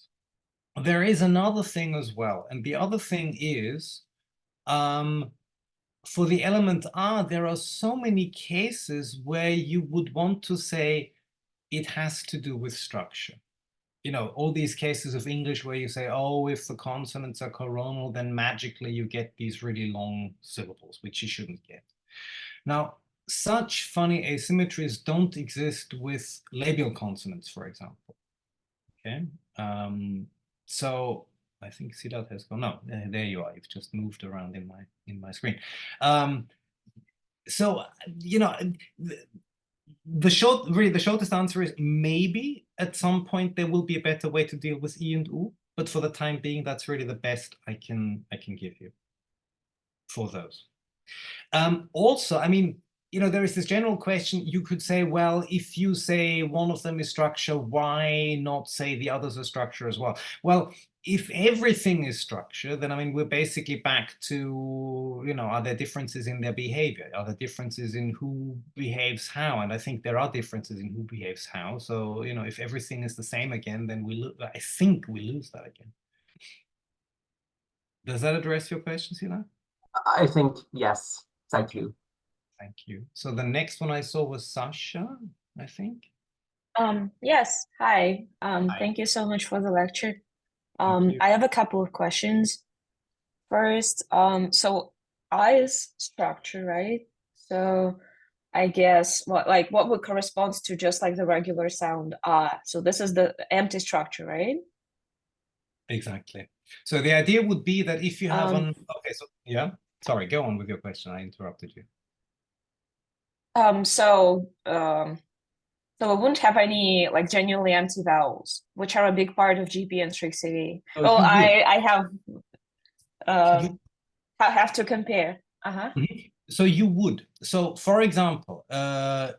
There is another thing as well. And the other thing is, for the element R, there are so many cases where you would want to say it has to do with structure. You know, all these cases of English where you say, oh, if the consonants are coronal, then magically you get these really long syllables, which you shouldn't get. Now, such funny asymmetries don't exist with labial consonants, for example. Okay, so I think Siddharth has gone. No, there you are. You've just moved around in my screen. So you know, the shortest answer is maybe at some point there will be a better way to deal with E and U, but for the time being, that's really the best I can give you for those. Also, I mean, you know, there is this general question. You could say, well, if you say one of them is structure, why not say the others are structure as well? Well, if everything is structure, then I mean, we're basically back to, you know, are there differences in their behavior? Are there differences in who behaves how? And I think there are differences in who behaves how. So, you know, if everything is the same again, then I think we lose that again. Does that address your question, Sila? I think yes. Thank you. Thank you. So the next one I saw was Sasha, I think. Yes. Hi. Hi. Thank you so much for the lecture. Thank you. I have a couple of questions. First, so I is structure, right? So I guess what would correspond to just like the regular sound so this is the empty structure, right? Exactly. So the idea would be that if you have Okay, so yeah, sorry, go on with your question. I interrupted you. So it wouldn't have any like genuinely empty vowels, which are a big part of GP and strict CV. Oh, Well, you would. I have to compare. So you would. So for example,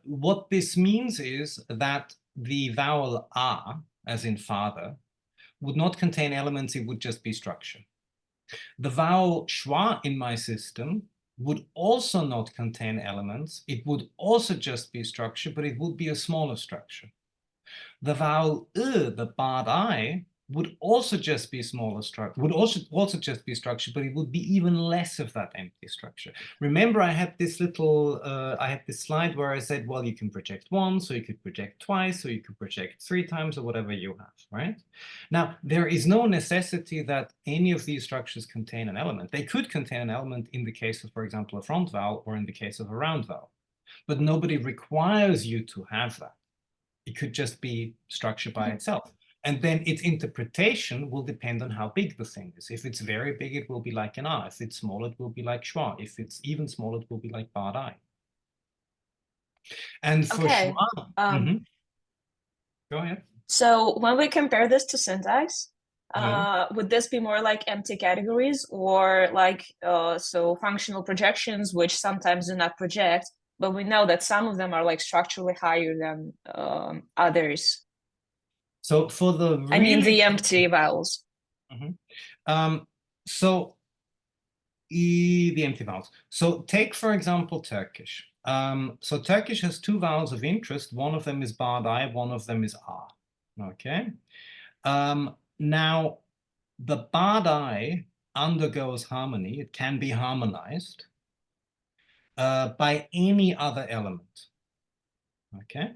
what this means is that the vowel a, as in father, would not contain elements, it would just be structure. The vowel schwa in my system would also not contain elements. It would also just be structure, but it would be a smaller structure. The vowel the bad I, would also just be smaller structure, would also just be structure, but it would be even less of that empty structure. Remember, I had this little, I had this slide where I said, well, you can project once, or you could project twice, or you could project 3 times, or whatever you have, right? Now, there is no necessity that any of these structures contain an element. They could contain an element in the case of, for example, a front vowel, or in the case of a round vowel, but nobody requires you to have that. It could just be structure by itself. And then its interpretation will depend on how big the thing is. If it's very big, it will be like an A. If it's small, it will be like schwa. If it's even smaller, it will be like bad I. And for schwa, go ahead. So when we compare this to syntax, would this be more like empty categories or like so functional projections, which sometimes do not project, but we know that some of them are like structurally higher than others. So for the I mean, really the empty vowels. So the empty vowels. So take, for example, Turkish. So Turkish has two vowels of interest. One of them is bad-I, one of them is A. Okay. Now, the bad-I undergoes harmony. It can be harmonized by any other element. Okay.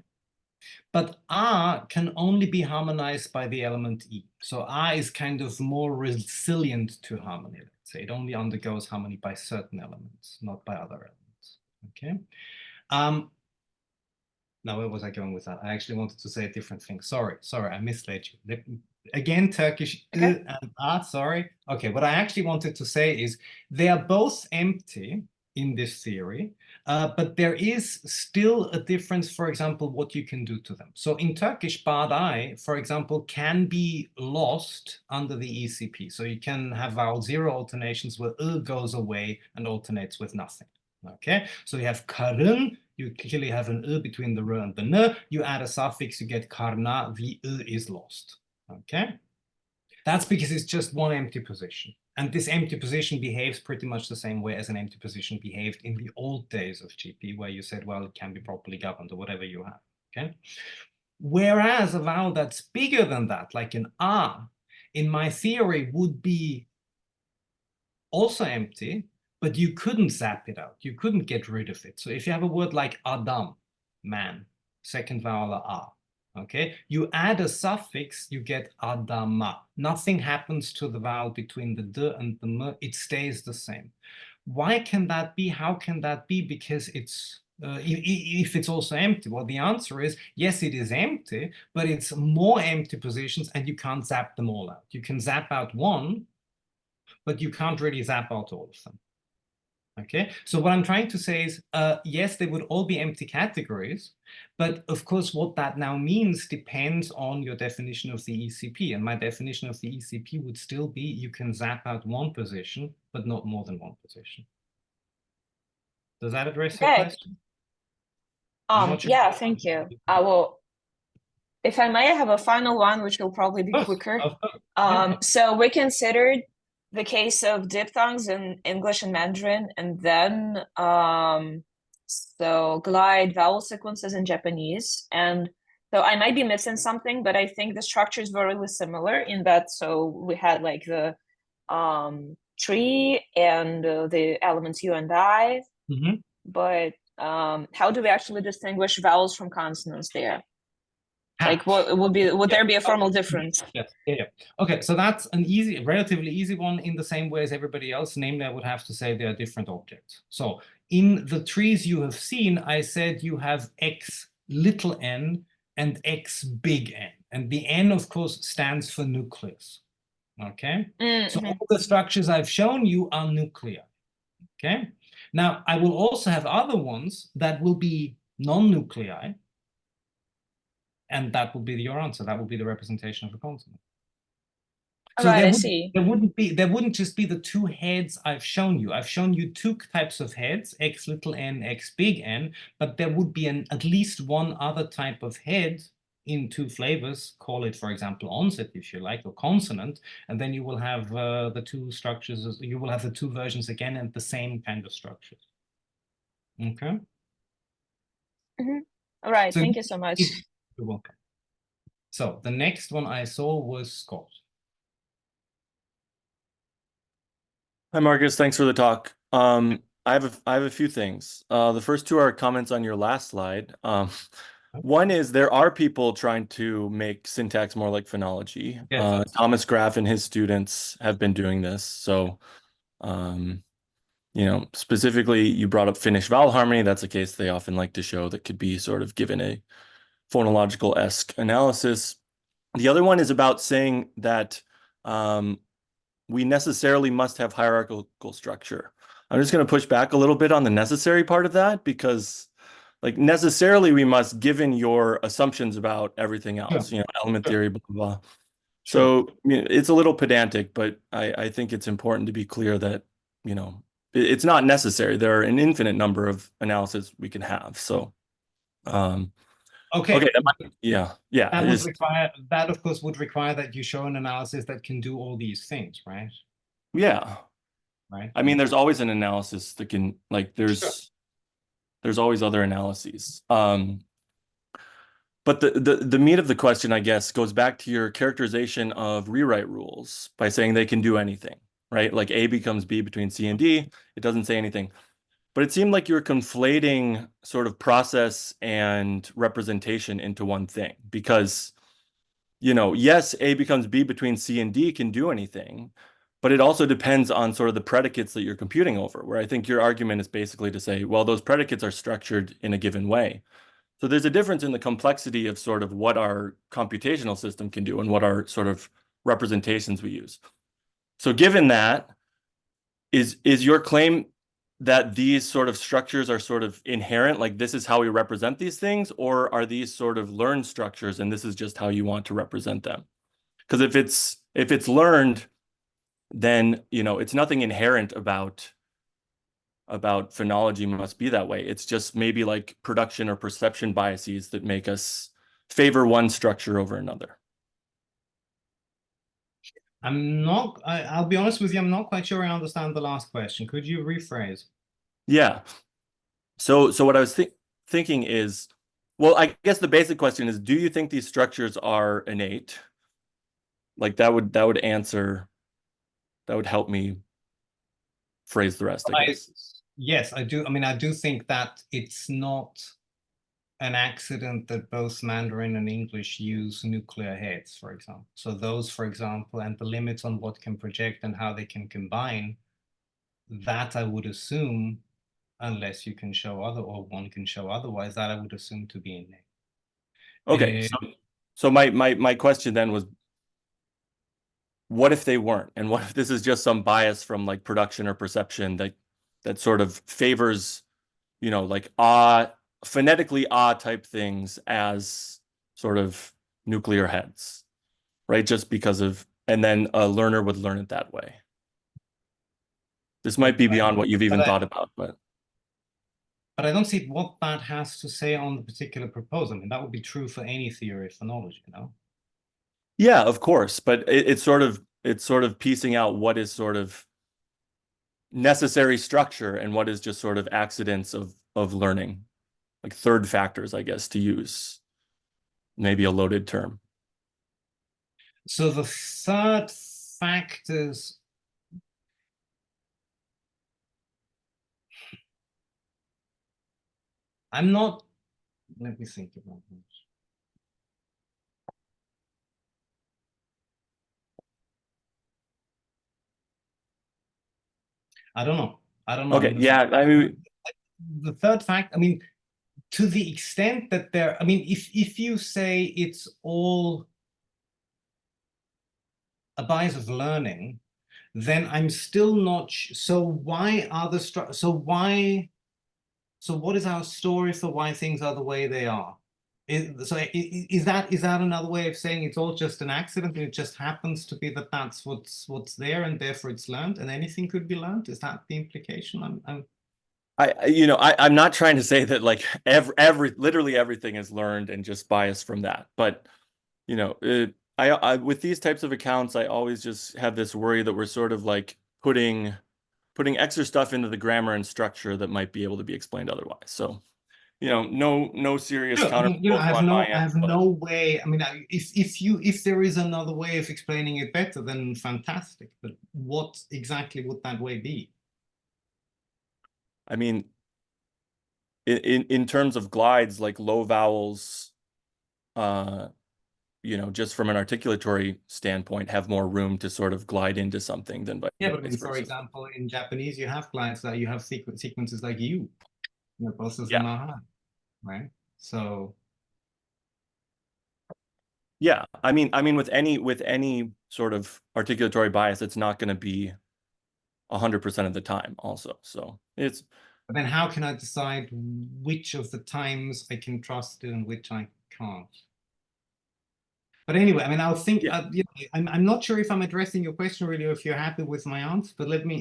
But A can only be harmonized by the element E. So A is kind of more resilient to harmony, let's say. It only undergoes harmony by certain elements, not by other elements. Okay. Now, where was I going with that? I actually wanted to say a different thing. Sorry, I misled you. Again, Turkish Okay. and A, sorry. Okay, what I actually wanted to say is they are both empty in this theory, but there is still a difference, for example, what you can do to them. So in Turkish, bad-I, for example, can be lost under the ECP. So you can have vowel zero alternations where goes away and alternates with nothing. Okay, so you have karın, you clearly have an between the r and the n, you add a suffix, you get karna, the is lost. Okay, that's because it's just one empty position. And this empty position behaves pretty much the same way as an empty position behaved in the old days of GP, where you said, well, it can be properly governed or whatever you have. Okay. Whereas a vowel that's bigger than that, like an A, in my theory would be also empty, but you couldn't zap it out. You couldn't get rid of it. So if you have a word like Adam, man, second vowel A, okay, you add a suffix, you get Adama. Nothing happens to the vowel between the D and the M. It stays the same. Why can that be? How can that be? Because it's if it's also empty. Well, the answer is yes, it is empty, but it's more empty positions and you can't zap them all out. You can zap out one, but you can't really zap out all of them. Okay, so what I'm trying to say is, yes, they would all be empty categories, but of course, what that now means depends on your definition of the ECP. And my definition of the ECP would still be you can zap out one position, but not more than one position. Does that address your question? Yeah, thank you. I will, if I may, have a final one, which will probably be quicker. So we considered the case of diphthongs in English and Mandarin, and then so glide vowel sequences in Japanese. And so I might be missing something, but I think the structures were really similar in that. So we had like the tree and the elements U and I, but how do we actually distinguish vowels from consonants there? Like, what would there be a formal difference? Yes. Yeah. Okay, so that's an relatively easy one in the same way as everybody else. Namely, I would have to say they are different objects. So in the trees you have seen, I said you have X little n and X big N. And the N, of course, stands for nucleus. Okay? So all the structures I've shown you are nuclei. Okay? Now, I will also have other ones that will be non-nuclei. And that will be your answer. That will be the representation of a consonant. So right, I see. There wouldn't just be the two heads I've shown you. I've shown you two types of heads, X little n, X big N, but there would be at least one other type of head in two flavors. Call it, for example, onset, if you like, or consonant, and then you will have the two structures. You will have the two versions again and the same kind of structures. Okay. All right. So thank you so much. You're welcome. So the next one I saw was Scott. Hi, Marcus. Thanks for the talk. I have a few things. The first two are comments on your last slide. One is there are people trying to make syntax more like phonology. Yes, Thomas Graf and his students have been doing this. So, you know, specifically, you brought up Finnish vowel harmony. That's a case they often like to show that could be sort of given a phonological-esque analysis. The other one is about saying that we necessarily must have hierarchical structure. I'm just going to push back a little bit on the necessary part of that, because like necessarily we must, given your assumptions about everything else, you know, element theory, blah, blah, blah. So you know, it's a little pedantic, but I think it's important to be clear that, you know, it's not necessary. There are an infinite number of analyses we can have. So, Okay. okay, yeah. That would require, that of course would require that you show an analysis that can do all these things, right? Yeah. Right. I mean, there's always an analysis that can, like, there's always other analyses. But the meat of the question, I guess, goes back to your characterization of rewrite rules by saying they can do anything, right? Like A becomes B between C and D. It doesn't say anything. But it seemed like you were conflating sort of process and representation into one thing because, you know, yes, A becomes B between C and D can do anything, but it also depends on sort of the predicates that you're computing over, where I think your argument is basically to say, well, those predicates are structured in a given way. So there's a difference in the complexity of sort of what our computational system can do and what our sort of representations we use. So given that, is your claim that these sort of structures are sort of inherent, like this is how we represent these things, or are these sort of learned structures and this is just how you want to represent them? Because if it's learned, then, you know, it's nothing inherent about phonology must be that way. It's just maybe like production or perception biases that make us favor one structure over another. I'll be honest with you, I'm not quite sure I understand the last question. Could you rephrase? Yeah. So what I was thinking is, well, I guess the basic question is, do you think these structures are innate? Like that would help me phrase the rest, I guess. Yes, I do. I mean, I do think that it's not an accident that both Mandarin and English use nuclear heads, for example. So those, for example, and the limits on what can project and how they can combine, that I would assume, unless you can show or one can show otherwise, that I would assume to be innate. Okay, so my question then was, what if they weren't? And what if this is just some bias from like production or perception that sort of favors, you know, like phonetically type things as sort of nuclear heads, right? Just because of, and then a learner would learn it that way. This might be beyond what you've even thought about, but I don't see what that has to say on the particular proposal. I mean, that would be true for any theory of phonology, you know? yeah, of course. But it's sort of piecing out what is sort of necessary structure and what is just sort of accidents of learning, like third factors, I guess, to use maybe a loaded term. So the third factors, let me think about this. I don't know. Okay, yeah, I mean, the third fact, I mean, to the extent that I mean, if you say it's all a bias of learning, then I'm still not. So why are so what is our story for why things are the way they are? Is that another way of saying it's all just an accident and it just happens to be that that's what's there and therefore it's learned and anything could be learned? Is that the implication? I'm not trying to say that like literally everything is learned and just biased from that, but you know, I with these types of accounts, I always just have this worry that we're sort of like putting extra stuff into the grammar and structure that might be able to be explained otherwise. So, you know, no serious counter. I have no way. I mean, if there is another way of explaining it better, then fantastic. But what exactly would that way be? I mean, in terms of glides, like low vowels, you know, just from an articulatory standpoint, have more room to sort of glide into something than by. Yeah, but I mean, for example, in Japanese, you have glides that you have sequences like you know, both of them are high, right? So. Yeah, I mean, with any sort of articulatory bias, it's not going to be 100% of the time also. So it's. But then how can I decide which of the times I can trust it and which I can't? But anyway, I mean, I'll think, Yeah. you know, I'm not sure if I'm addressing your question really, or if you're happy with my answer, but let me,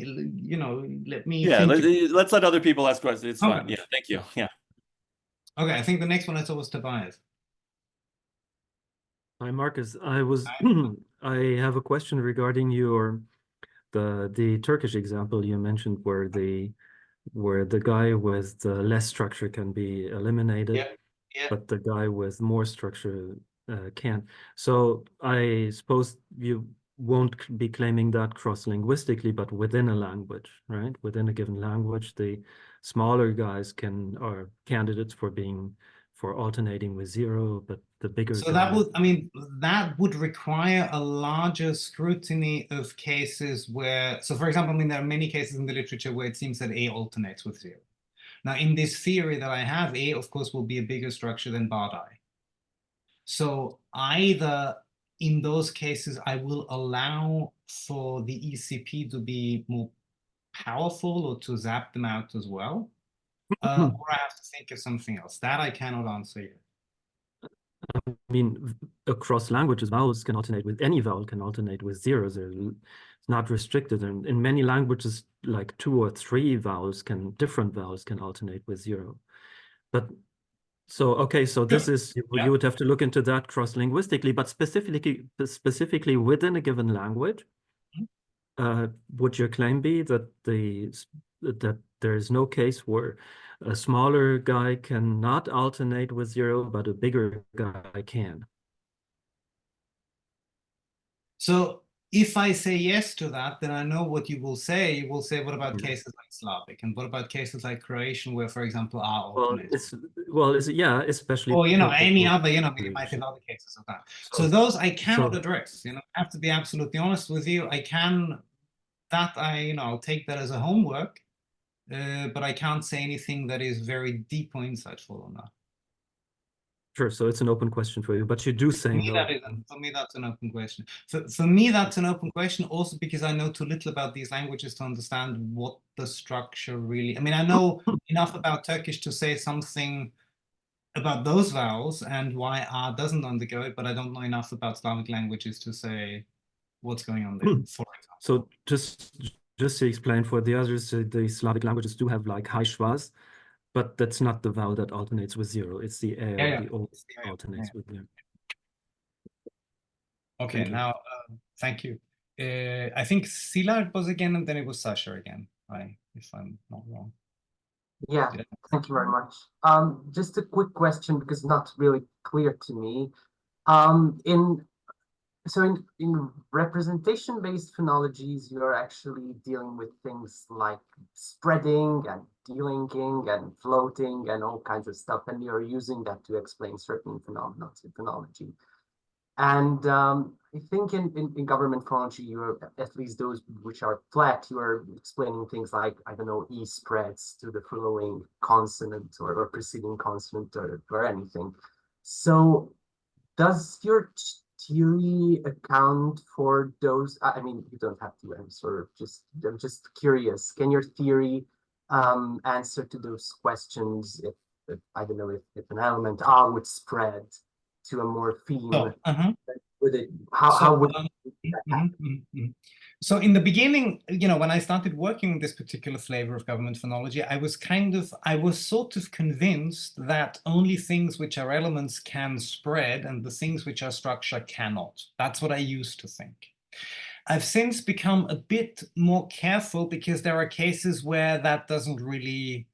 you know, let me Yeah, think. let's let other people ask questions. It's fine. Okay. Yeah, thank you. Yeah. Okay, I think the next one I saw was Tobias. Hi, Marcus. I have a question regarding the Turkish example you mentioned where the guy with the less structure can be eliminated, Yeah. but the guy with more structure can't. So I suppose you won't be claiming that cross-linguistically, but within a language, right? Within a given language, the smaller guys are candidates for alternating with zero, but the bigger So that guys. would, I mean, that would require a larger scrutiny of cases where, so for example, I mean, there are many cases in the literature where it seems that A alternates with zero. Now, in this theory that I have, A, of course, will be a bigger structure than bar I. So either in those cases, I will allow for the ECP to be more powerful or to zap them out as well, or I have to think of something else. That I cannot answer yet. I mean, across languages, vowels can alternate with any vowel can alternate with zeros. It's not restricted. And in many languages, like 2 or 3 different vowels can alternate with zero. But so, okay, so this is, you would have to look into that cross-linguistically, but specifically within a given language, would your claim be that there is no case where a smaller guy cannot alternate with zero, but a bigger guy can? So if I say yes to that, then I know what you will say. You will say, what about cases like Slavic? And what about cases like Croatian, where, for example, are alternates? Yeah, especially. Or, you know, any other, you know, you might have other cases of that. So those I cannot address, you know, I have to be absolutely honest with you. I'll take that as a homework, but I can't say anything that is very deep or insightful on that. Sure, so it's an open question for you, but you do say no. For me, that's an open question. For me, that's an open question also because I know too little about these languages to understand what the structure really, I mean, I know enough about Turkish to say something about those vowels and why R doesn't undergo it, but I don't know enough about Slavic languages to say what's going on there, for example. So just to explain for the others, the Slavic languages do have like high schwas, but that's not the vowel that alternates with zero. It's the A or the O alternates with zero. Okay, now, thank you. I think Szilárd was again, and then it was Sasha again, if I'm not wrong. Yeah, thank you very much. Just a quick question because it's not really clear to me. In representation-based phonologies, you're actually dealing with things like spreading and delinking and floating and all kinds of stuff, and you're using that to explain certain phenomena in phonology. And I think in government phonology, you're, at least those which are flat, you are explaining things like, I don't know, E spreads to the following consonant or preceding consonant or anything. So does your theory account for those? I mean, you don't have to answer, I'm just curious. Can your theory answer to those questions if I don't know, if an element R would spread to a morpheme? Would it, how would So in the beginning, you know, when I started working with this particular flavor of government phonology, I was sort of convinced that only things which are elements can spread and the things which are structure cannot. That's what I used to think. I've since become a bit more careful because there are cases where that doesn't really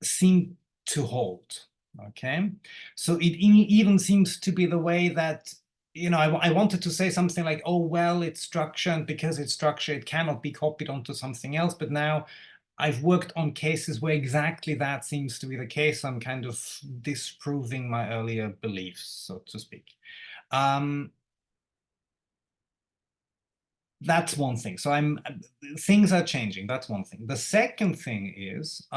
seem to hold. Okay, so it even seems to be the way that, you know, I wanted to say something like, oh, well, it's structure, and because it's structure, it cannot be copied onto something else. But now I've worked on cases where exactly that seems to be the case. I'm kind of disproving my earlier beliefs, so to speak. That's one thing. So things are changing. That's one thing. The second thing is,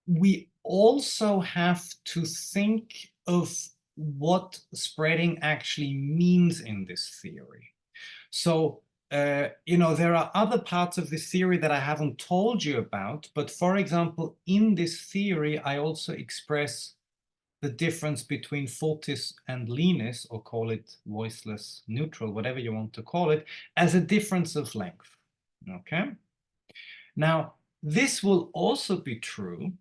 we also have to think of what spreading actually means in this theory. So, you know, there are other parts of this theory that I haven't told you about, but for example, in this theory, I also express the difference between fortis and lenis, or call it voiceless neutral, whatever you want to call it, as a difference of length. Okay. Now, this will also be true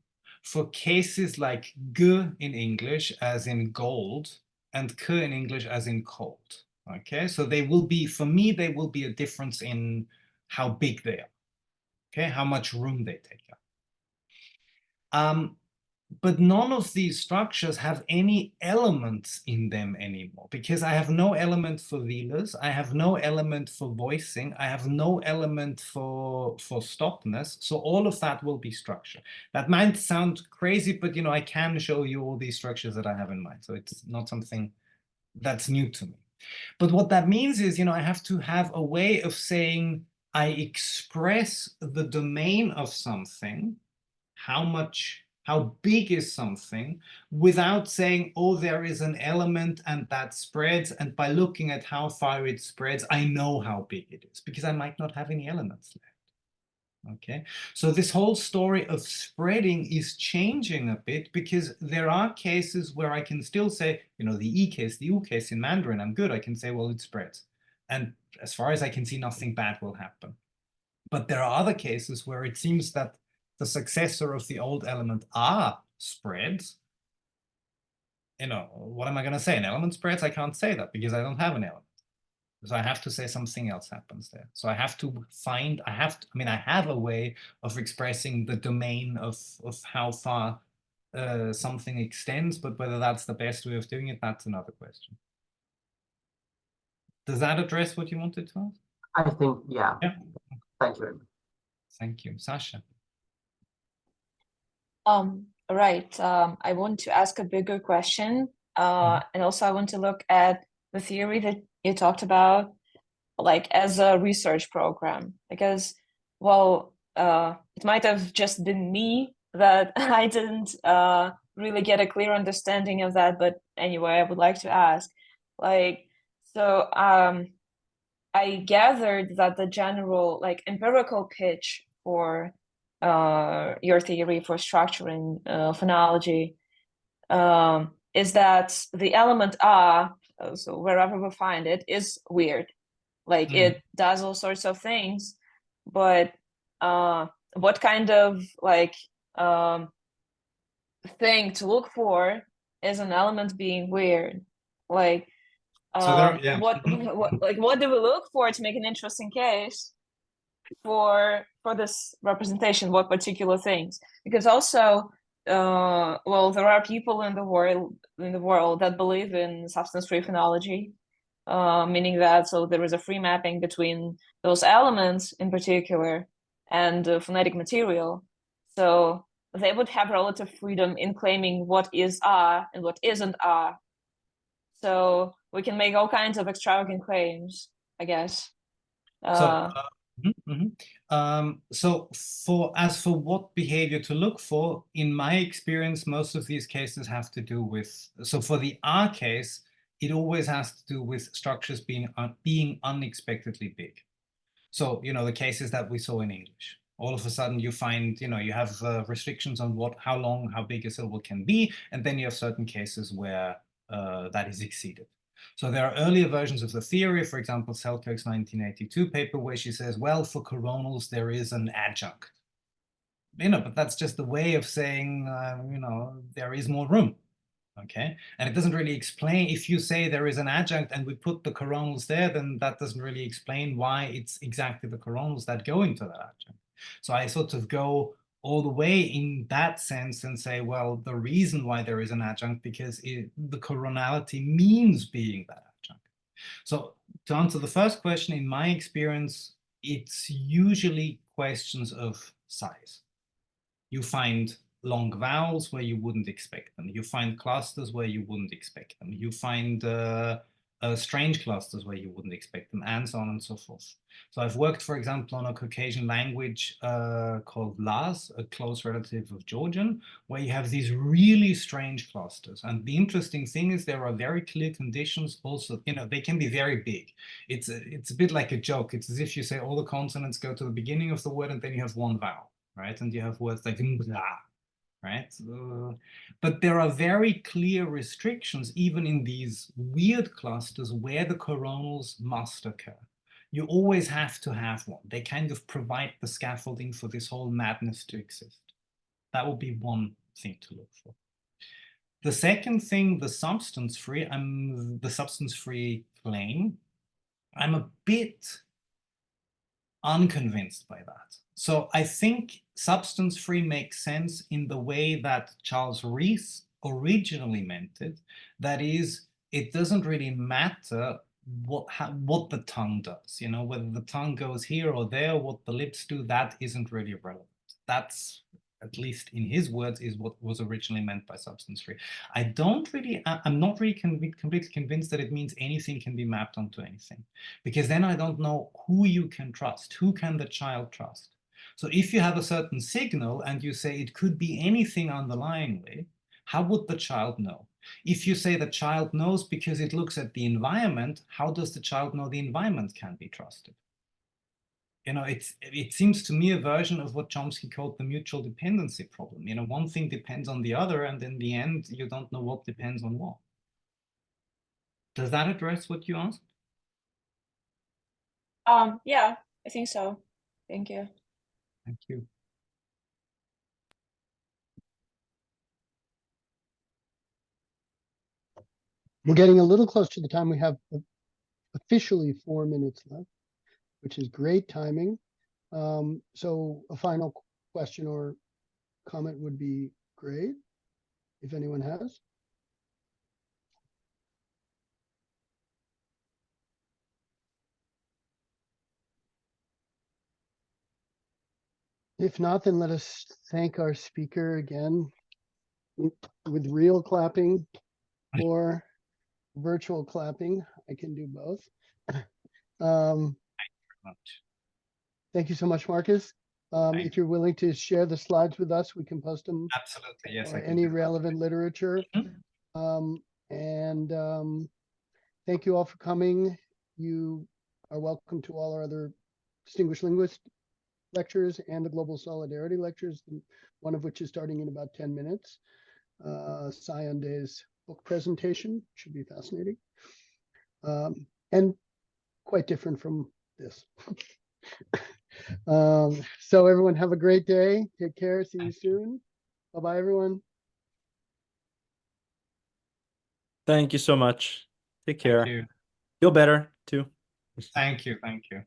for cases like g in English as in gold and k in English as in cold. Okay, so they will be, for me, they will be a difference in how big they are. Okay, how much room they take up. But none of these structures have any elements in them anymore, because I have no element for velas, I have no element for voicing, I have no element for stopness. So all of that will be structure. That might sound crazy, but I can show you all these structures that I have in mind. So it's not something that's new to me. But what that means is, I have to have a way of saying I express the domain of something, how big is something, without saying, oh, there is an element and that spreads, and by looking at how far it spreads, I know how big it is, because I might not have any elements left. Okay, so this whole story of spreading is changing a bit, because there are cases where I can still say, the E case, the U case in Mandarin, I'm good. I can say, well, it spreads. And as far as I can see, nothing bad will happen. But there are other cases where it seems that the successor of the old element spreads. What am I going to say? An element spreads? I can't say that because I don't have an element. So I have to say something else happens there. So I have to find, I have a way of expressing the domain of how far something extends, but whether that's the best way of doing it, that's another question. Does that address what you wanted to ask? I think, yeah. Thank you very much. Thank you. Sasha. Right. I want to ask a bigger question. And also I want to look at the theory that you talked about, like as a research program, because, well, it might have just been me that I didn't really get a clear understanding of that. But anyway, I would like to ask, so I gathered that the general, empirical pitch for your theory for structuring phonology is that the element so wherever we find it, is weird. It does all sorts of things, but what kind of thing to look for is an element being weird? What do we look for to make an interesting case for this representation? What particular things? Because also, well, there are people in the world that believe in substance-free phonology, meaning that there is a free mapping between those elements in particular and the phonetic material. So they would have relative freedom in claiming what is and what isn't . So we can make all kinds of extravagant claims, I guess. So as for what behavior to look for, in my experience, most of these cases have to do with, so for the R case, it always has to do with structures being unexpectedly big. So, the cases that we saw in English. All of a sudden you find, you have restrictions on how long, how big a syllable can be, and then you have certain cases where that is exceeded. So there are earlier versions of the theory, for example, Selkirk's 1982 paper, where she says, well, for coronals, there is an adjunct. But that's just a way of saying, there is more room. Okay, and it doesn't really explain, if you say there is an adjunct and we put the coronals there, then that doesn't really explain why it's exactly the coronals that go into that adjunct. So I sort of go all the way in that sense and say, well, the reason why there is an adjunct, because the coronality means being that adjunct. So to answer the first question, in my experience, it's usually questions of size. You find long vowels where you wouldn't expect them. You find clusters where you wouldn't expect them. You find strange clusters where you wouldn't expect them, and so on and so forth. So I've worked, for example, on a Caucasian language called Laz, a close relative of Georgian, where you have these really strange clusters. And the interesting thing is there are very clear conditions also, they can be very big. It's a bit like a joke. It's as if you say all the consonants go to the beginning of the word and then you have one vowel, right? And you have words like right? But there are very clear restrictions, even in these weird clusters, where the coronals must occur. You always have to have one. They kind of provide the scaffolding for this whole madness to exist. That would be one thing to look for. The second thing, the substance-free claim, I'm a bit unconvinced by that. So I think substance-free makes sense in the way that Charles Rees originally meant it. That is, it doesn't really matter what the tongue does, you know, whether the tongue goes here or there, what the lips do, that isn't really relevant. That's, at least in his words, is what was originally meant by substance-free. I'm not really completely convinced that it means anything can be mapped onto anything, because then I don't know who you can trust. Who can the child trust? So if you have a certain signal and you say it could be anything underlyingly, how would the child know? If you say the child knows because it looks at the environment, how does the child know the environment can be trusted? You know, it seems to me a version of what Chomsky called the mutual dependency problem. You know, one thing depends on the other, and in the end, you don't know what depends on what. Does that address what you asked? Yeah, I think so. Thank you. Thank you. We're getting a little close to the time. We have officially 4 minutes left, which is great timing. So a final question or comment would be great, if anyone has. If not, then let us thank our speaker again with real clapping or virtual clapping. I can do both. Thank you so much, Marcus. If you're willing to share the slides with us, we can post them. Absolutely, yes. Or any relevant literature. Thank you all for coming. You are welcome to all our other distinguished linguist lectures and the Global Solidarity lectures, one of which is starting in about 10 minutes. Sayanday's book presentation should be fascinating. And quite different from this. So everyone have a great day. Take care. See you soon. Bye-bye, everyone. Thank you so much. Take care. Thank you. Feel better too. Thank you. Thank you.